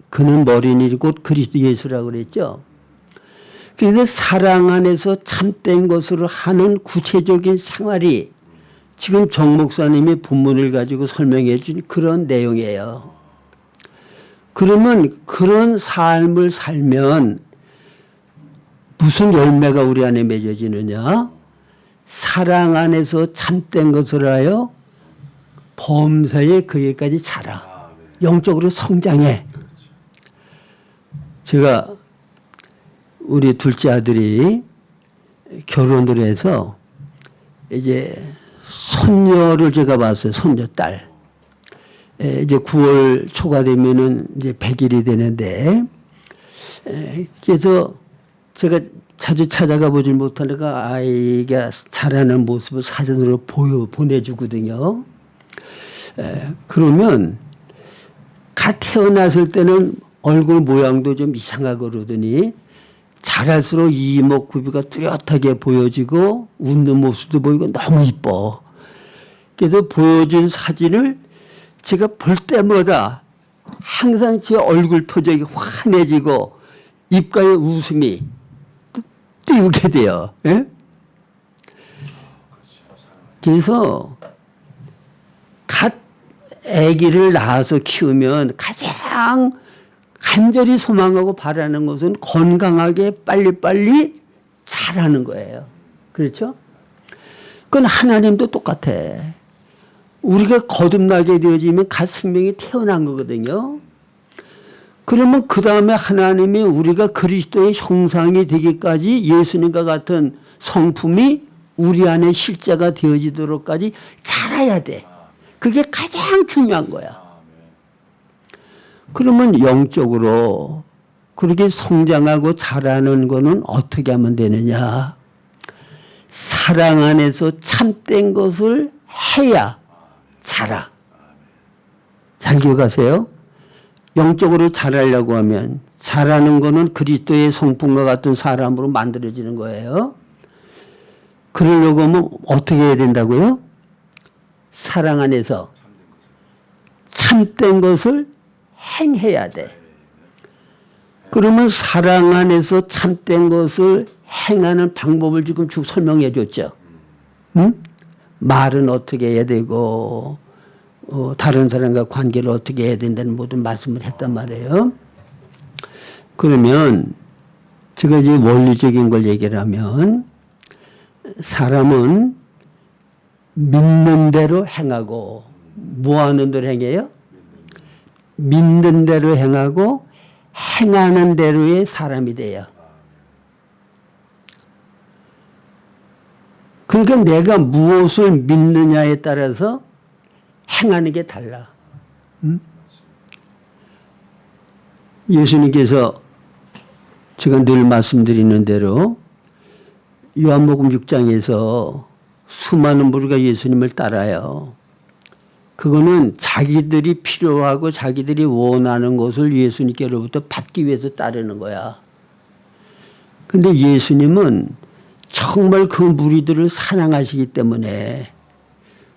그는 머리니 곧 그리스도 예수라고 그랬죠. 그래서 사랑 안에서 참된 것으로 하는 구체적인 생활이 지금 정 목사님이 본문을 가지고 설명해 준 그런 내용이에요. 그러면 그런 삶을 살면 무슨 열매가 우리 안에 맺어지느냐? 사랑 안에서 참된 것을 하여 범사에 그에까지 자라. 영적으로 성장해. 제가 우리 둘째 아들이 결혼을 해서 이제 손녀를 제가 봤어요. 손녀딸. 이제 9월 초가 되면은 이제 100일이 되는데, 그래서 제가 자주 찾아가 보질 못하니까 아이가 자라는 모습을 사진으로 보내주거든요. 그러면 갓 태어났을 때는 얼굴 모양도 좀 이상하고 그러더니 자랄수록 이목구비가 뚜렷하게 보여지고 웃는 모습도 보이고 너무 이뻐. 그래서 보여준 사진을 제가 볼 때마다 항상 제 얼굴 표정이 환해지고 입가에 웃음이 띄우게 돼요. 예? 그래서 갓 아기를 낳아서 키우면 가장 간절히 소망하고 바라는 것은 건강하게 빨리빨리 자라는 거예요. 그렇죠? 그건 하나님도 똑같아. 우리가 거듭나게 되어지면 갓 생명이 태어난 거거든요. 그러면 그 다음에 하나님이 우리가 그리스도의 형상이 되기까지 예수님과 같은 성품이 우리 안에 실제가 되어지도록까지 자라야 돼. 그게 가장 중요한 거야. 그러면 영적으로 그렇게 성장하고 자라는 거는 어떻게 하면 되느냐? 사랑 안에서 참된 것을 해야 자라. 잘 기억하세요. 영적으로 자라려고 하면 자라는 거는 그리스도의 성품과 같은 사람으로 만들어지는 거예요. 그러려고 하면 어떻게 해야 된다고요? 사랑 안에서 참된 것을 행해야 돼. 그러면 사랑 안에서 참된 것을 행하는 방법을 지금 쭉 설명해 줬죠. 응? 말은 어떻게 해야 되고 다른 사람과 관계를 어떻게 해야 된다는 모든 말씀을 했단 말이에요. 그러면 제가 이제 원리적인 걸 얘기를 하면 사람은 믿는 대로 행하고 뭐 하는 대로 행해요? 믿는 대로 행하고 행하는 대로의 사람이 돼요. 그러니까 내가 무엇을 믿느냐에 따라서 행하는 게 달라. 응? 예수님께서 제가 늘 말씀드리는 대로 요한복음 6장에서 수많은 무리가 예수님을 따라요. 그거는 자기들이 필요하고 자기들이 원하는 것을 예수님께로부터 받기 위해서 따르는 거야. 근데 예수님은 정말 그 무리들을 사랑하시기 때문에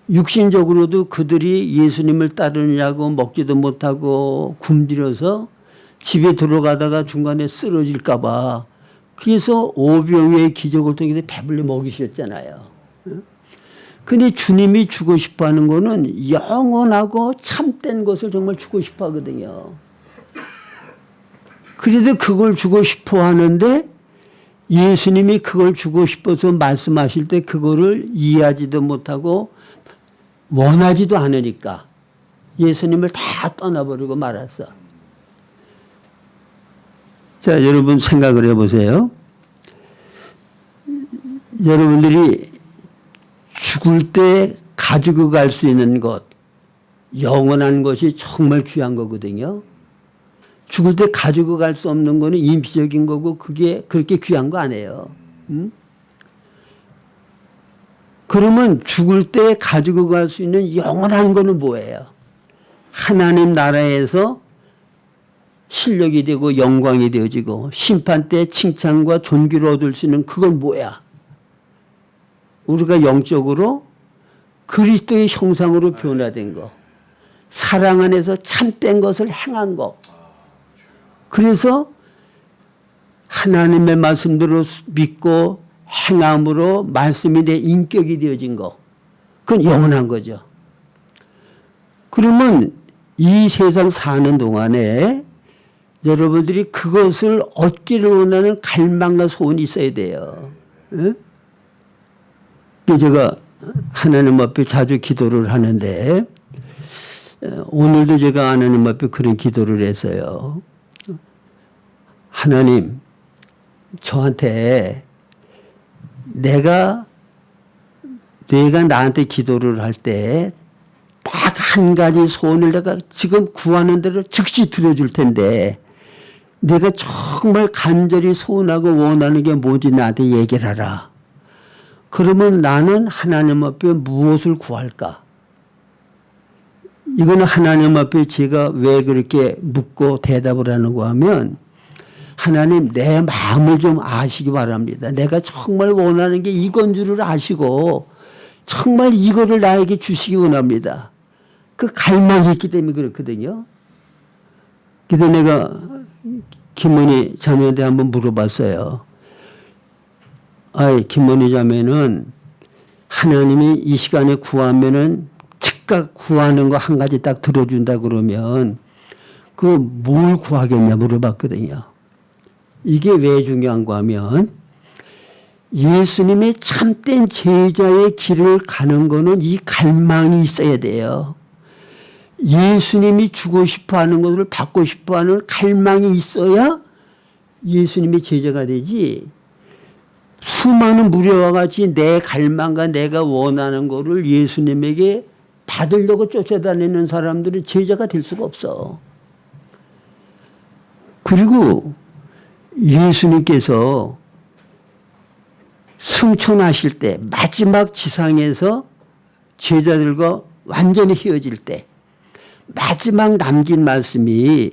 육신적으로도 그들이 예수님을 따르느냐고 먹지도 못하고 굶주려서 집에 들어가다가 중간에 쓰러질까 봐 그래서 오병이의 기적을 통해서 배불리 먹이셨잖아요. 근데 주님이 주고 싶어 하는 거는 영원하고 참된 것을 정말 주고 싶어 하거든요. 그래도 그걸 주고 싶어 하는데 예수님이 그걸 주고 싶어서 말씀하실 때 그거를 이해하지도 못하고 원하지도 않으니까 예수님을 다 떠나버리고 말았어. 자, 여러분 생각을 해보세요. 여러분들이 죽을 때 가지고 갈 수 있는 것, 영원한 것이 정말 귀한 거거든요. 죽을 때 가지고 갈 수 없는 거는 임시적인 거고 그게 그렇게 귀한 거 아니에요. 응? 그러면 죽을 때 가지고 갈 수 있는 영원한 거는 뭐예요? 하나님 나라에서 실력이 되고 영광이 되어지고 심판 때 칭찬과 존귀를 얻을 수 있는 그건 뭐야? 우리가 영적으로 그리스도의 형상으로 변화된 거, 사랑 안에서 참된 것을 행한 거. 그래서 하나님의 말씀대로 믿고 행함으로 말씀이 내 인격이 되어진 거. 그건 영원한 거죠. 그러면 이 세상 사는 동안에 여러분들이 그것을 얻기를 원하는 갈망과 소원이 있어야 돼요. 예? 제가 하나님 앞에 자주 기도를 하는데 오늘도 제가 하나님 앞에 그런 기도를 했어요. 하나님, 저한테 내가 나한테 기도를 할 때 딱 한 가지 소원을 내가 지금 구하는 대로 즉시 들어줄 텐데 내가 정말 간절히 소원하고 원하는 게 뭔지 나한테 얘기를 하라. 그러면 나는 하나님 앞에 무엇을 구할까? 이거는 하나님 앞에 제가 왜 그렇게 묻고 대답을 하는가 하면 하나님 내 마음을 좀 아시기 바랍니다. 내가 정말 원하는 게 이건 줄을 아시고 정말 이거를 나에게 주시기 원합니다. 그 갈망이 있기 때문에 그렇거든요. 그래서 내가 김원희 자매한테 한번 물어봤어요. 김원희 자매는 하나님이 이 시간에 구하면은 즉각 구하는 거 한 가지 딱 들어준다 그러면 그 뭘 구하겠냐 물어봤거든요. 이게 왜 중요한가 하면 예수님의 참된 제자의 길을 가는 거는 이 갈망이 있어야 돼요. 예수님이 주고 싶어 하는 것을 받고 싶어 하는 갈망이 있어야 예수님의 제자가 되지. 수많은 무료와 같이 내 갈망과 내가 원하는 것을 예수님에게 받으려고 쫓아다니는 사람들은 제자가 될 수가 없어. 그리고 예수님께서 승천하실 때 마지막 지상에서 제자들과 완전히 헤어질 때 마지막 남긴 말씀이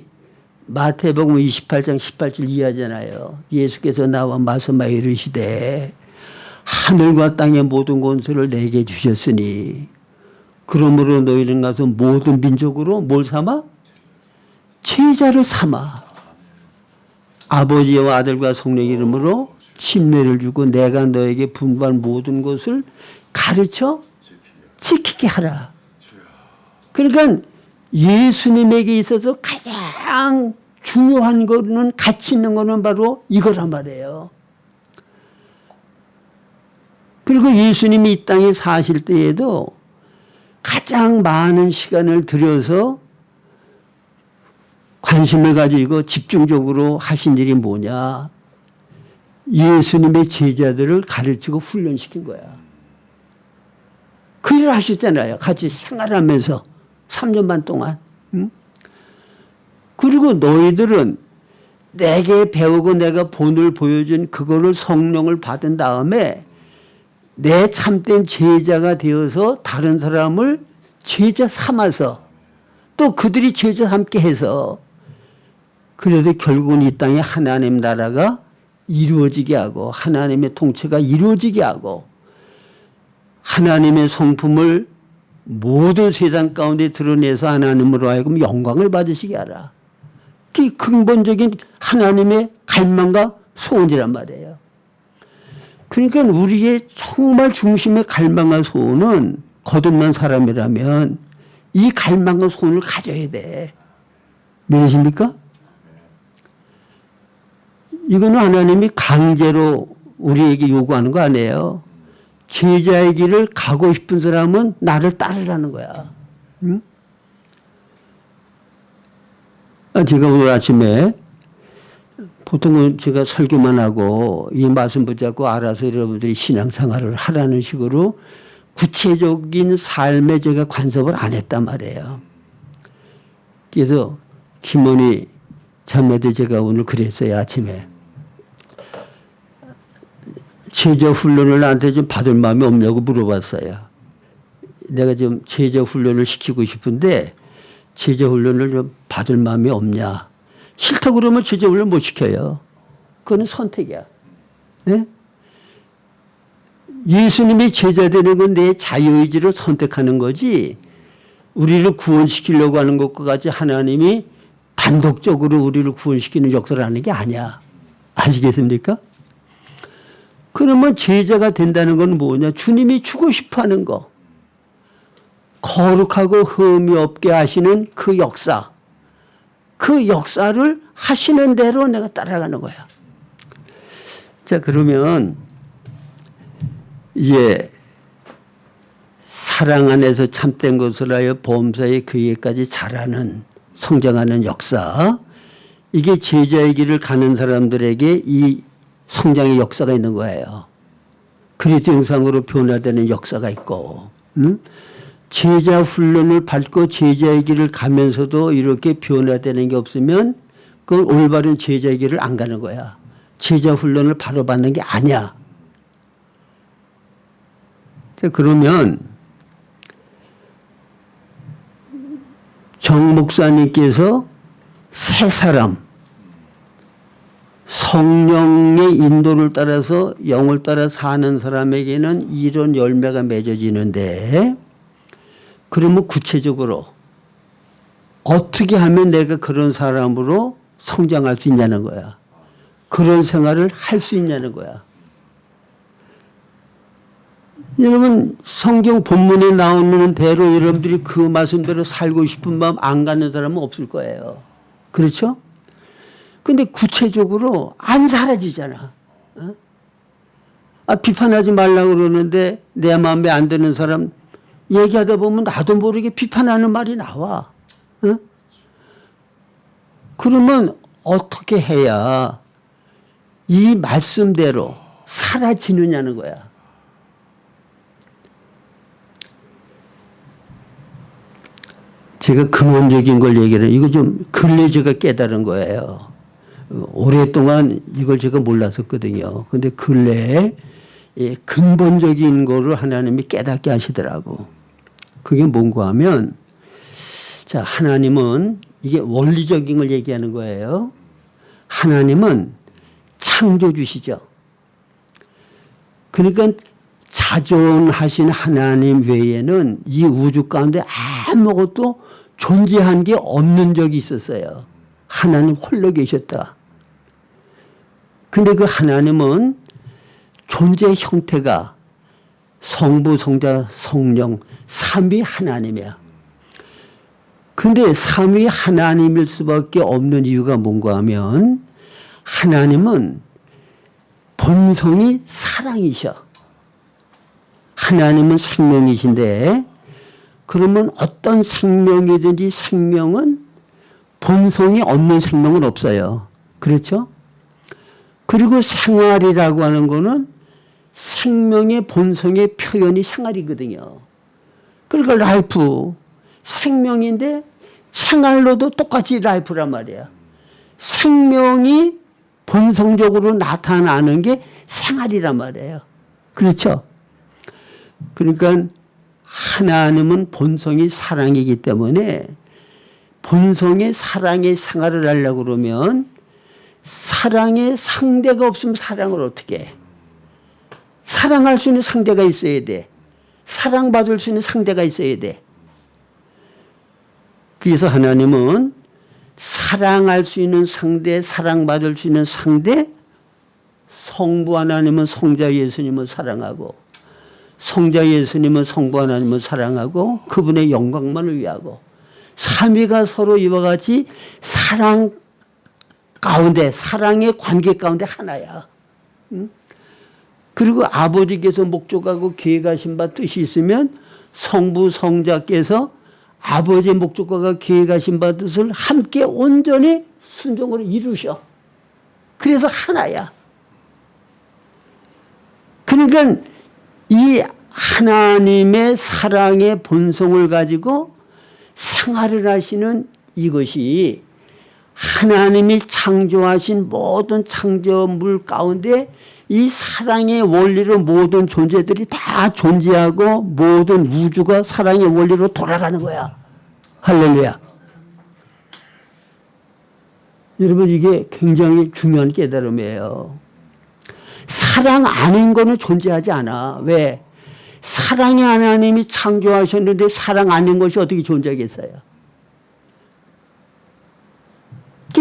마태복음 28장 18절 이하잖아요. 예수께서 나와 말씀하여 이르시되 하늘과 땅의 모든 권세를 내게 주셨으니 그러므로 너희는 가서 모든 민족으로 뭘 삼아? 제자를 삼아. 아버지와 아들과 성령 이름으로 침례를 주고 내가 너에게 분부한 모든 것을 가르쳐 지키게 하라. 그러니까 예수님에게 있어서 가장 중요한 거는 가치 있는 거는 바로 이거란 말이에요. 그리고 예수님이 이 땅에 사실 때에도 가장 많은 시간을 들여서 관심을 가지고 집중적으로 하신 일이 뭐냐. 예수님의 제자들을 가르치고 훈련시킨 거야. 그 일을 하셨잖아요. 같이 생활하면서 3년 반 동안. 응? 그리고 너희들은 내게 배우고 내가 본을 보여준 그거를 성령을 받은 다음에 내 참된 제자가 되어서 다른 사람을 제자 삼아서 또 그들이 제자 삼게 해서 그래서 결국은 이 땅에 하나님 나라가 이루어지게 하고 하나님의 통치가 이루어지게 하고 하나님의 성품을 모든 세상 가운데 드러내서 하나님으로 하여금 영광을 받으시게 하라. 그게 근본적인 하나님의 갈망과 소원이란 말이에요. 그러니까 우리의 정말 중심의 갈망과 소원은 거듭난 사람이라면 이 갈망과 소원을 가져야 돼. 믿으십니까? 이거는 하나님이 강제로 우리에게 요구하는 거 아니에요. 제자의 길을 가고 싶은 사람은 나를 따르라는 거야. 응? 제가 오늘 아침에 보통은 제가 설교만 하고 이 말씀 붙잡고 알아서 여러분들이 신앙생활을 하라는 식으로 구체적인 삶에 제가 간섭을 안 했단 말이에요. 그래서 김원희 자매도 제가 오늘 그랬어요. 아침에. 제자 훈련을 나한테 좀 받을 마음이 없냐고 물어봤어요. 내가 좀 제자 훈련을 시키고 싶은데 제자 훈련을 좀 받을 마음이 없냐. 싫다고 그러면 제자 훈련 못 시켜요. 그거는 선택이야. 네? 예수님이 제자 되는 건 내 자유의지로 선택하는 거지 우리를 구원시키려고 하는 것과 같이 하나님이 단독적으로 우리를 구원시키는 역사를 하는 게 아니야. 아시겠습니까? 그러면 제자가 된다는 건 뭐냐? 주님이 주고 싶어 하는 거. 거룩하고 흠이 없게 하시는 그 역사. 그 역사를 하시는 대로 내가 따라가는 거야. 자, 그러면 이제 사랑 안에서 참된 것을 하여 보험사에 그에까지 자라는 성장하는 역사, 이게 제자의 길을 가는 사람들에게 이 성장의 역사가 있는 거예요. 그리스도 형상으로 변화되는 역사가 있고, 제자 훈련을 받고 제자의 길을 가면서도 이렇게 변화되는 게 없으면 그건 올바른 제자의 길을 안 가는 거야. 제자 훈련을 바로 받는 게 아니야. 그러면 정 목사님께서 세 사람, 성령의 인도를 따라서 영을 따라 사는 사람에게는 이런 열매가 맺어지는데, 그러면 구체적으로 어떻게 하면 내가 그런 사람으로 성장할 수 있냐는 거야. 그런 생활을 할 수 있냐는 거야. 여러분, 성경 본문에 나오는 대로 여러분들이 그 말씀대로 살고 싶은 마음 안 갖는 사람은 없을 거예요. 그렇죠? 근데 구체적으로 안 사라지잖아. 비판하지 말라고 그러는데 내 마음에 안 드는 사람 얘기하다 보면 나도 모르게 비판하는 말이 나와. 그러면 어떻게 해야 이 말씀대로 사라지느냐는 거야. 제가 근원적인 걸 얘기를, 이거 좀 근래 제가 깨달은 거예요. 오랫동안 이걸 제가 몰랐었거든요. 근데 근래에 근본적인 거를 하나님이 깨닫게 하시더라고. 그게 뭔가 하면, 자, 하나님은, 이게 원리적인 걸 얘기하는 거예요. 하나님은 창조주시죠. 그러니까 자존하신 하나님 외에는 이 우주 가운데 아무것도 존재한 게 없는 적이 있었어요. 하나님 홀로 계셨다. 근데 그 하나님은 존재 형태가 성부, 성자, 성령, 삼위 하나님이야. 근데 삼위 하나님일 수밖에 없는 이유가 뭔가 하면, 하나님은 본성이 사랑이셔. 하나님은 생명이신데, 그러면 어떤 생명이든지 생명은 본성이 없는 생명은 없어요. 그렇죠? 그리고 생활이라고 하는 거는 생명의 본성의 표현이 생활이거든요. 그러니까 라이프, 생명인데 생활로도 똑같이 라이프란 말이야. 생명이 본성적으로 나타나는 게 생활이란 말이에요. 그렇죠? 그러니까 하나님은 본성이 사랑이기 때문에 본성의 사랑의 생활을 하려고 그러면 사랑의 상대가 없으면 사랑을 어떻게 해? 사랑할 수 있는 상대가 있어야 돼. 사랑받을 수 있는 상대가 있어야 돼. 그래서 하나님은 사랑할 수 있는 상대, 사랑받을 수 있는 상대, 성부 하나님은 성자 예수님을 사랑하고, 성자 예수님은 성부 하나님을 사랑하고 그분의 영광만을 위하고, 삼위가 서로 이와 같이 사랑 가운데, 사랑의 관계 가운데 하나야. 그리고 아버지께서 목적하고 계획하신 바 뜻이 있으면 성부 성자께서 아버지의 목적과 계획하신 바 뜻을 함께 온전히 순종으로 이루셔. 그래서 하나야. 그러니까 이 하나님의 사랑의 본성을 가지고 생활을 하시는 이것이 하나님이 창조하신 모든 창조물 가운데 이 사랑의 원리로 모든 존재들이 다 존재하고 모든 우주가 사랑의 원리로 돌아가는 거야. 할렐루야. 여러분, 이게 굉장히 중요한 깨달음이에요. 사랑 아닌 거는 존재하지 않아. 왜? 사랑의 하나님이 창조하셨는데 사랑 아닌 것이 어떻게 존재하겠어요?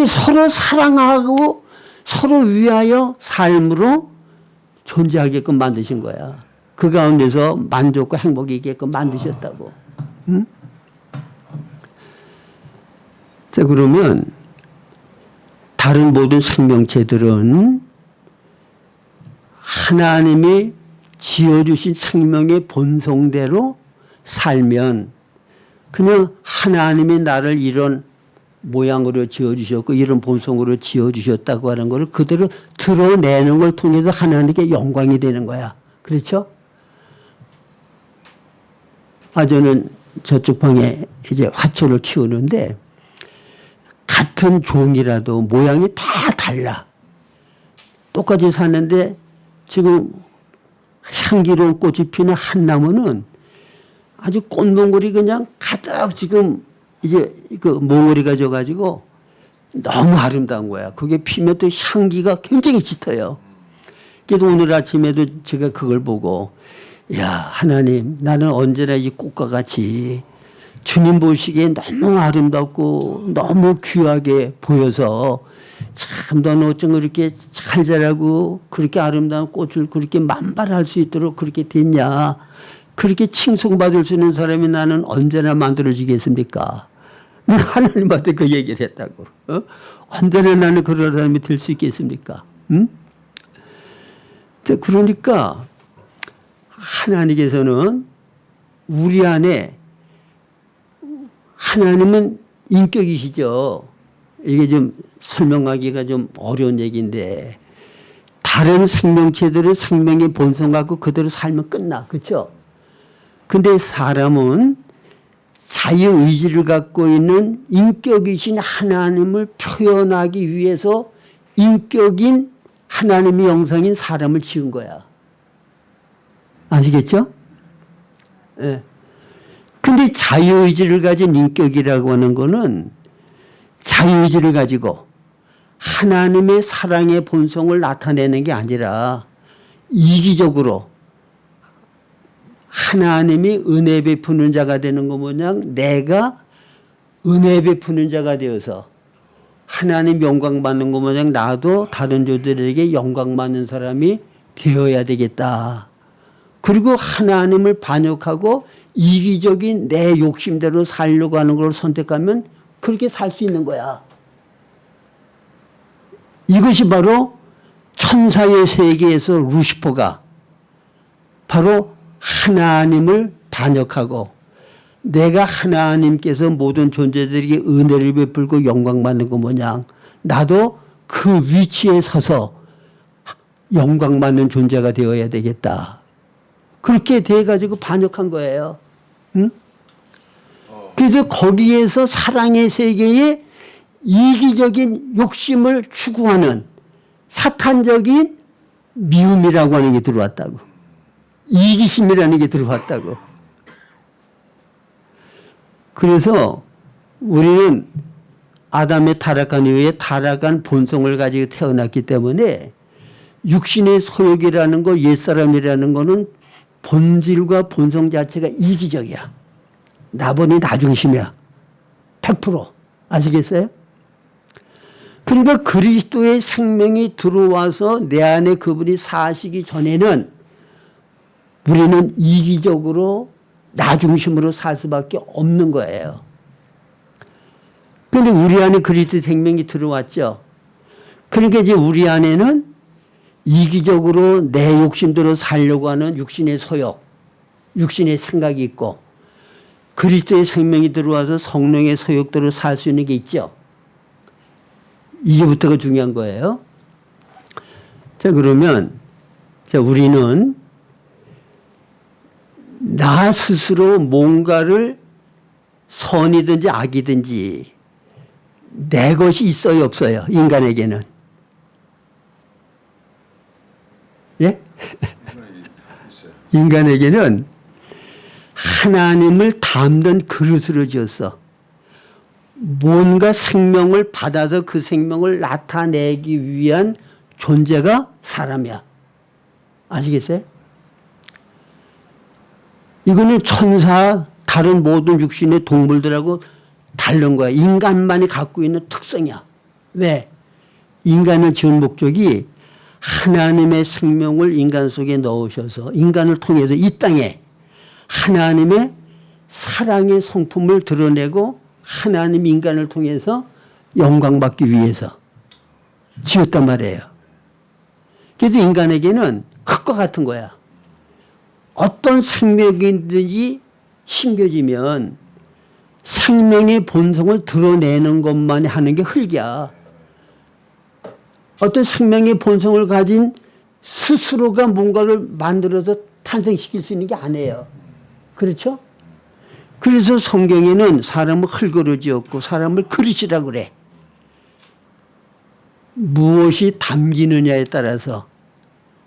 서로 사랑하고 서로 위하여 삶으로 존재하게끔 만드신 거야. 그 가운데서 만족과 행복이 있게끔 만드셨다고. 응? 자, 그러면 다른 모든 생명체들은 하나님이 지어주신 생명의 본성대로 살면 그냥 하나님이 나를 이런 모양으로 지어주셨고 이런 본성으로 지어주셨다고 하는 것을 그대로 드러내는 걸 통해서 하나님께 영광이 되는 거야. 그렇죠? 저는 저쪽 방에 이제 화초를 키우는데 같은 종이라도 모양이 다 달라. 똑같이 사는데 지금 향기로운 꽃이 피는 한 나무는 아주 꽃몽울이 그냥 가득 지금 이제 그 몽울이가 져가지고 너무 아름다운 거야. 그게 피면 또 향기가 굉장히 짙어요. 그래서 오늘 아침에도 제가 그걸 보고 야 하나님 나는 언제나 이 꽃과 같이 주님 보시기에 너무 아름답고 너무 귀하게 보여서 참 너는 어쩜 그렇게 잘 자라고 그렇게 아름다운 꽃을 그렇게 만발할 수 있도록 그렇게 됐냐. 그렇게 칭송받을 수 있는 사람이 나는 언제나 만들어지겠습니까? 하나님한테 그 얘기를 했다고. 언제나 나는 그런 사람이 될 수 있겠습니까? 응? 그러니까 하나님께서는 우리 안에 하나님은 인격이시죠. 이게 좀 설명하기가 좀 어려운 얘기인데 다른 생명체들은 생명의 본성 갖고 그대로 살면 끝나. 그렇죠? 근데 사람은 자유의지를 갖고 있는 인격이신 하나님을 표현하기 위해서 인격인 하나님의 영상인 사람을 지은 거야. 아시겠죠? 예. 근데 자유의지를 가진 인격이라고 하는 거는 자유의지를 가지고 하나님의 사랑의 본성을 나타내는 게 아니라 이기적으로 하나님이 은혜 베푸는 자가 되는 것 모양 내가 은혜 베푸는 자가 되어서 하나님 영광 받는 것 모양 나도 다른 조들에게 영광 받는 사람이 되어야 되겠다. 그리고 하나님을 반역하고 이기적인 내 욕심대로 살려고 하는 걸 선택하면 그렇게 살 수 있는 거야. 이것이 바로 천사의 세계에서 루시퍼가 바로 하나님을 반역하고 내가 하나님께서 모든 존재들에게 은혜를 베풀고 영광받는 것 모양 나도 그 위치에 서서 영광받는 존재가 되어야 되겠다. 그렇게 돼가지고 반역한 거예요. 응? 그래서 거기에서 사랑의 세계에 이기적인 욕심을 추구하는 사탄적인 미움이라고 하는 게 들어왔다고. 이기심이라는 게 들어왔다고. 그래서 우리는 아담의 타락한 이후에 타락한 본성을 가지고 태어났기 때문에 육신의 소욕이라는 거, 옛사람이라는 거는 본질과 본성 자체가 이기적이야. 나보니 나중심이야. 100%. 아시겠어요? 그러니까 그리스도의 생명이 들어와서 내 안에 그분이 사시기 전에는 우리는 이기적으로 나중심으로 살 수밖에 없는 거예요. 그런데 우리 안에 그리스도 생명이 들어왔죠. 그러니까 이제 우리 안에는 이기적으로 내 욕심대로 살려고 하는 육신의 소욕, 육신의 생각이 있고 그리스도의 생명이 들어와서 성령의 소욕대로 살 수 있는 게 있죠. 이제부터가 중요한 거예요. 자, 그러면 우리는 나 스스로 뭔가를 선이든지 악이든지 내 것이 있어요, 없어요? 인간에게는. 예? 인간에게는 하나님을 담는 그릇으로 지었어. 뭔가 생명을 받아서 그 생명을 나타내기 위한 존재가 사람이야. 아시겠어요? 이거는 천사, 다른 모든 육신의 동물들하고 다른 거야. 인간만이 갖고 있는 특성이야. 왜? 인간을 지은 목적이 하나님의 생명을 인간 속에 넣으셔서 인간을 통해서 이 땅에 하나님의 사랑의 성품을 드러내고 하나님 인간을 통해서 영광받기 위해서. 지었단 말이에요. 그래서 인간에게는 흙과 같은 거야. 어떤 생명이든지 심겨지면 생명의 본성을 드러내는 것만 하는 게 흙이야. 어떤 생명의 본성을 가진 스스로가 뭔가를 만들어서 탄생시킬 수 있는 게 아니에요. 그렇죠? 그래서 성경에는 사람을 흙으로 지었고 사람을 그릇이라고 그래. 무엇이 담기느냐에 따라서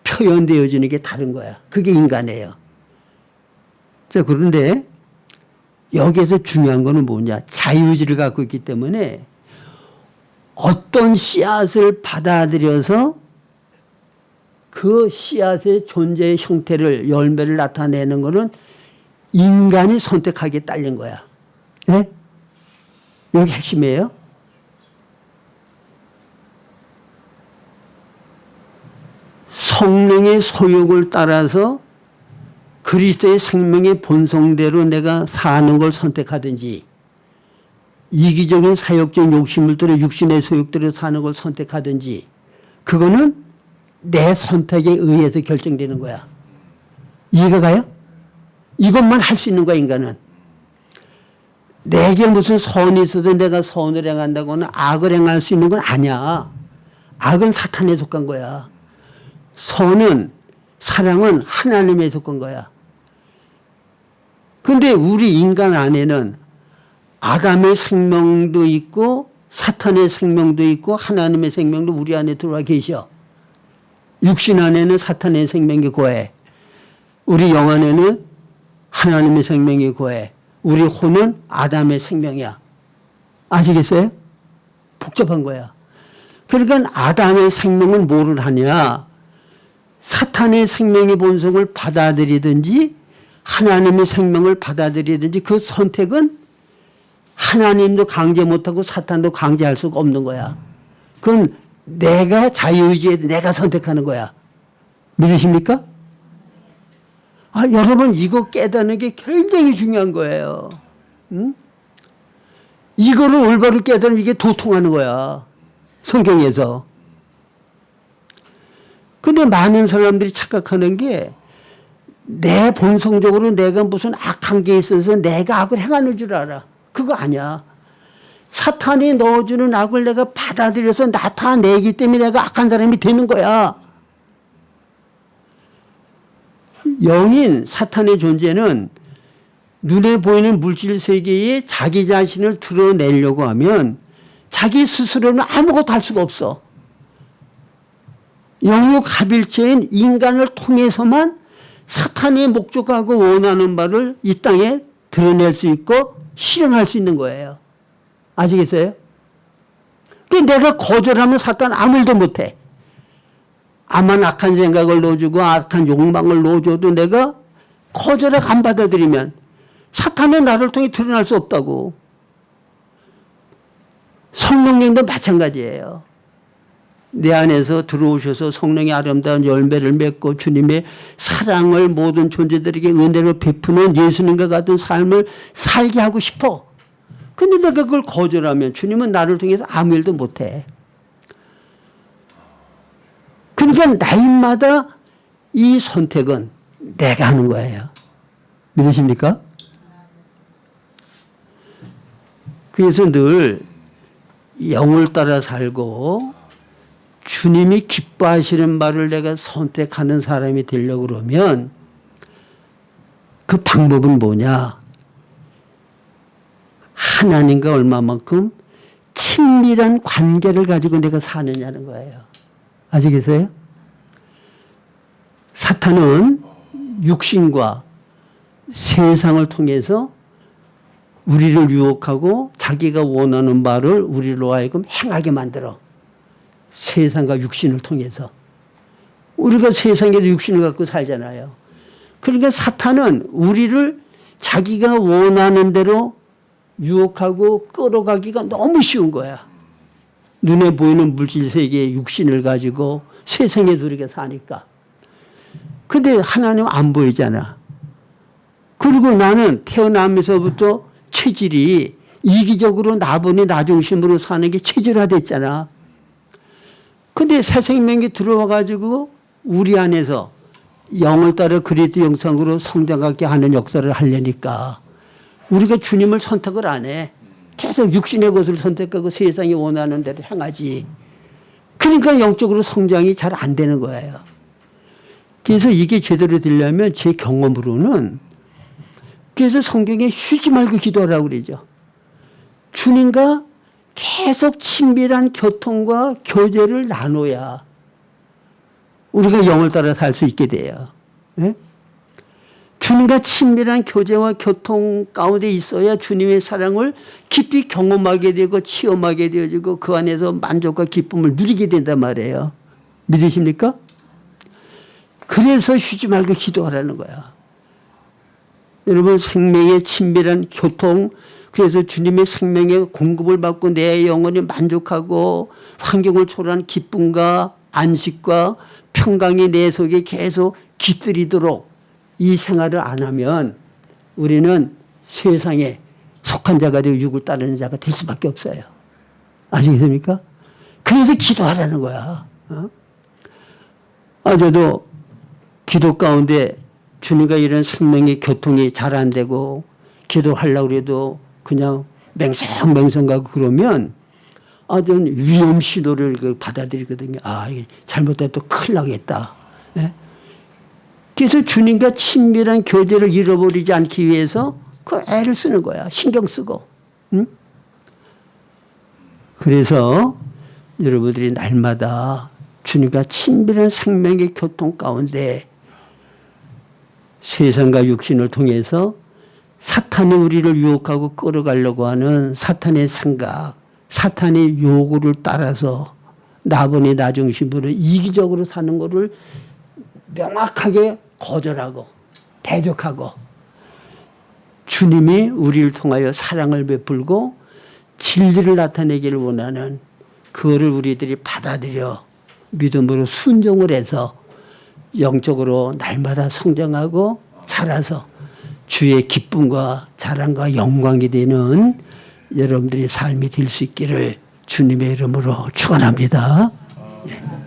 표현되어지는 게 다른 거야. 그게 인간이에요. 자, 그런데 여기에서 중요한 거는 뭐냐. 자유의지를 갖고 있기 때문에 어떤 씨앗을 받아들여서 그 씨앗의 존재의 형태를, 열매를 나타내는 거는 인간이 선택하기에 딸린 거야. 네? 여기 핵심이에요. 성령의 소욕을 따라서 그리스도의 생명의 본성대로 내가 사는 걸 선택하든지 이기적인 사역적 욕심을 들여 육신의 소욕대로 사는 걸 선택하든지 그거는 내 선택에 의해서 결정되는 거야. 이해가 가요? 이것만 할 수 있는 거야, 인간은. 내게 무슨 선이 있어서 내가 선을 행한다거나 악을 행할 수 있는 건 아니야. 악은 사탄에 속한 거야. 선은, 사랑은 하나님에 속한 거야. 근데 우리 인간 안에는 아담의 생명도 있고 사탄의 생명도 있고 하나님의 생명도 우리 안에 들어와 계셔. 육신 안에는 사탄의 생명이 거해. 우리 영 안에는 하나님의 생명이 거해. 우리 혼은 아담의 생명이야. 아시겠어요? 복잡한 거야. 그러니까 아담의 생명은 뭐를 하냐. 사탄의 생명의 본성을 받아들이든지 하나님의 생명을 받아들이든지 그 선택은 하나님도 강제 못하고 사탄도 강제할 수가 없는 거야. 그건 내가 자유의지에 내가 선택하는 거야. 믿으십니까? 아, 여러분 이거 깨닫는 게 굉장히 중요한 거예요. 응? 이거를 올바로 깨닫는 이게 도통하는 거야. 성경에서. 근데 많은 사람들이 착각하는 게 내 본성적으로 내가 무슨 악한 게 있어서 내가 악을 행하는 줄 알아. 그거 아니야. 사탄이 넣어주는 악을 내가 받아들여서 나타내기 때문에 내가 악한 사람이 되는 거야. 영인 사탄의 존재는 눈에 보이는 물질 세계에 자기 자신을 드러내려고 하면 자기 스스로는 아무것도 할 수가 없어. 영육 합일체인 인간을 통해서만 사탄이 목적하고 원하는 바를 이 땅에 드러낼 수 있고 실현할 수 있는 거예요. 아시겠어요? 내가 거절하면 사탄 아무 일도 못해. 아만 악한 생각을 넣어주고 악한 욕망을 넣어줘도 내가 거절하고 안 받아들이면 사탄은 나를 통해 드러날 수 없다고. 성령님도 마찬가지예요. 내 안에서 들어오셔서 성령의 아름다운 열매를 맺고 주님의 사랑을 모든 존재들에게 은혜로 베푸는 예수님과 같은 삶을 살게 하고 싶어. 근데 내가 그걸 거절하면 주님은 나를 통해서 아무 일도 못해. 그러니까 날마다 이 선택은 내가 하는 거예요. 믿으십니까? 그래서 늘 영을 따라 살고 주님이 기뻐하시는 말을 내가 선택하는 사람이 되려고 그러면 그 방법은 뭐냐? 하나님과 얼마만큼 친밀한 관계를 가지고 내가 사느냐는 거예요. 아시겠어요? 사탄은 육신과 세상을 통해서 우리를 유혹하고 자기가 원하는 바를 우리로 하여금 행하게 만들어. 세상과 육신을 통해서. 우리가 세상에서 육신을 갖고 살잖아요. 그러니까 사탄은 우리를 자기가 원하는 대로 유혹하고 끌어가기가 너무 쉬운 거야. 눈에 보이는 물질 세계의 육신을 가지고 세상에서 우리가 사니까. 근데 하나님 안 보이잖아. 그리고 나는 태어나면서부터 체질이 이기적으로 나분이 나 중심으로 사는 게 체질화됐잖아. 근데 새 생명이 들어와 가지고 우리 안에서 영을 따라 그리스도 형상으로 성장하게 하는 역사를 하려니까 우리가 주님을 선택을 안 해. 계속 육신의 것을 선택하고 세상이 원하는 대로 향하지. 그러니까 영적으로 성장이 잘 안 되는 거예요. 그래서 이게 제대로 되려면 제 경험으로는 그래서 성경에 쉬지 말고 기도하라고 그러죠. 주님과 계속 친밀한 교통과 교제를 나눠야 우리가 영을 따라 살 수 있게 돼요. 예? 주님과 친밀한 교제와 교통 가운데 있어야 주님의 사랑을 깊이 경험하게 되고 체험하게 되어지고 그 안에서 만족과 기쁨을 누리게 된단 말이에요. 믿으십니까? 그래서 쉬지 말고 기도하라는 거야. 여러분 생명의 친밀한 교통, 그래서 주님의 생명의 공급을 받고 내 영혼이 만족하고 환경을 초월한 기쁨과 안식과 평강이 내 속에 계속 깃들이도록 이 생활을 안 하면 우리는 세상에 속한 자가 되고 육을 따르는 자가 될 수밖에 없어요. 아시겠습니까? 그래서 기도하라는 거야. 저도 기도 가운데 주님과 이런 생명의 교통이 잘 안 되고 기도하려고 해도 그냥 맹성맹성 가고 그러면 저는 위험 시도를 받아들이거든요. 이게 잘못되면 또 큰일 나겠다. 네? 그래서 주님과 친밀한 교제를 잃어버리지 않기 위해서 그 애를 쓰는 거야. 신경 쓰고. 응? 그래서 여러분들이 날마다 주님과 친밀한 생명의 교통 가운데 세상과 육신을 통해서 사탄이 우리를 유혹하고 끌어가려고 하는 사탄의 생각, 사탄의 요구를 따라서 나보니 나 중심으로 이기적으로 사는 것을 명확하게 거절하고 대적하고 주님이 우리를 통하여 사랑을 베풀고 진리를 나타내기를 원하는 그거를 우리들이 받아들여 믿음으로 순종을 해서 영적으로 날마다 성장하고 자라서 주의 기쁨과 자랑과 영광이 되는 여러분들의 삶이 될 수 있기를 주님의 이름으로 축원합니다. 예.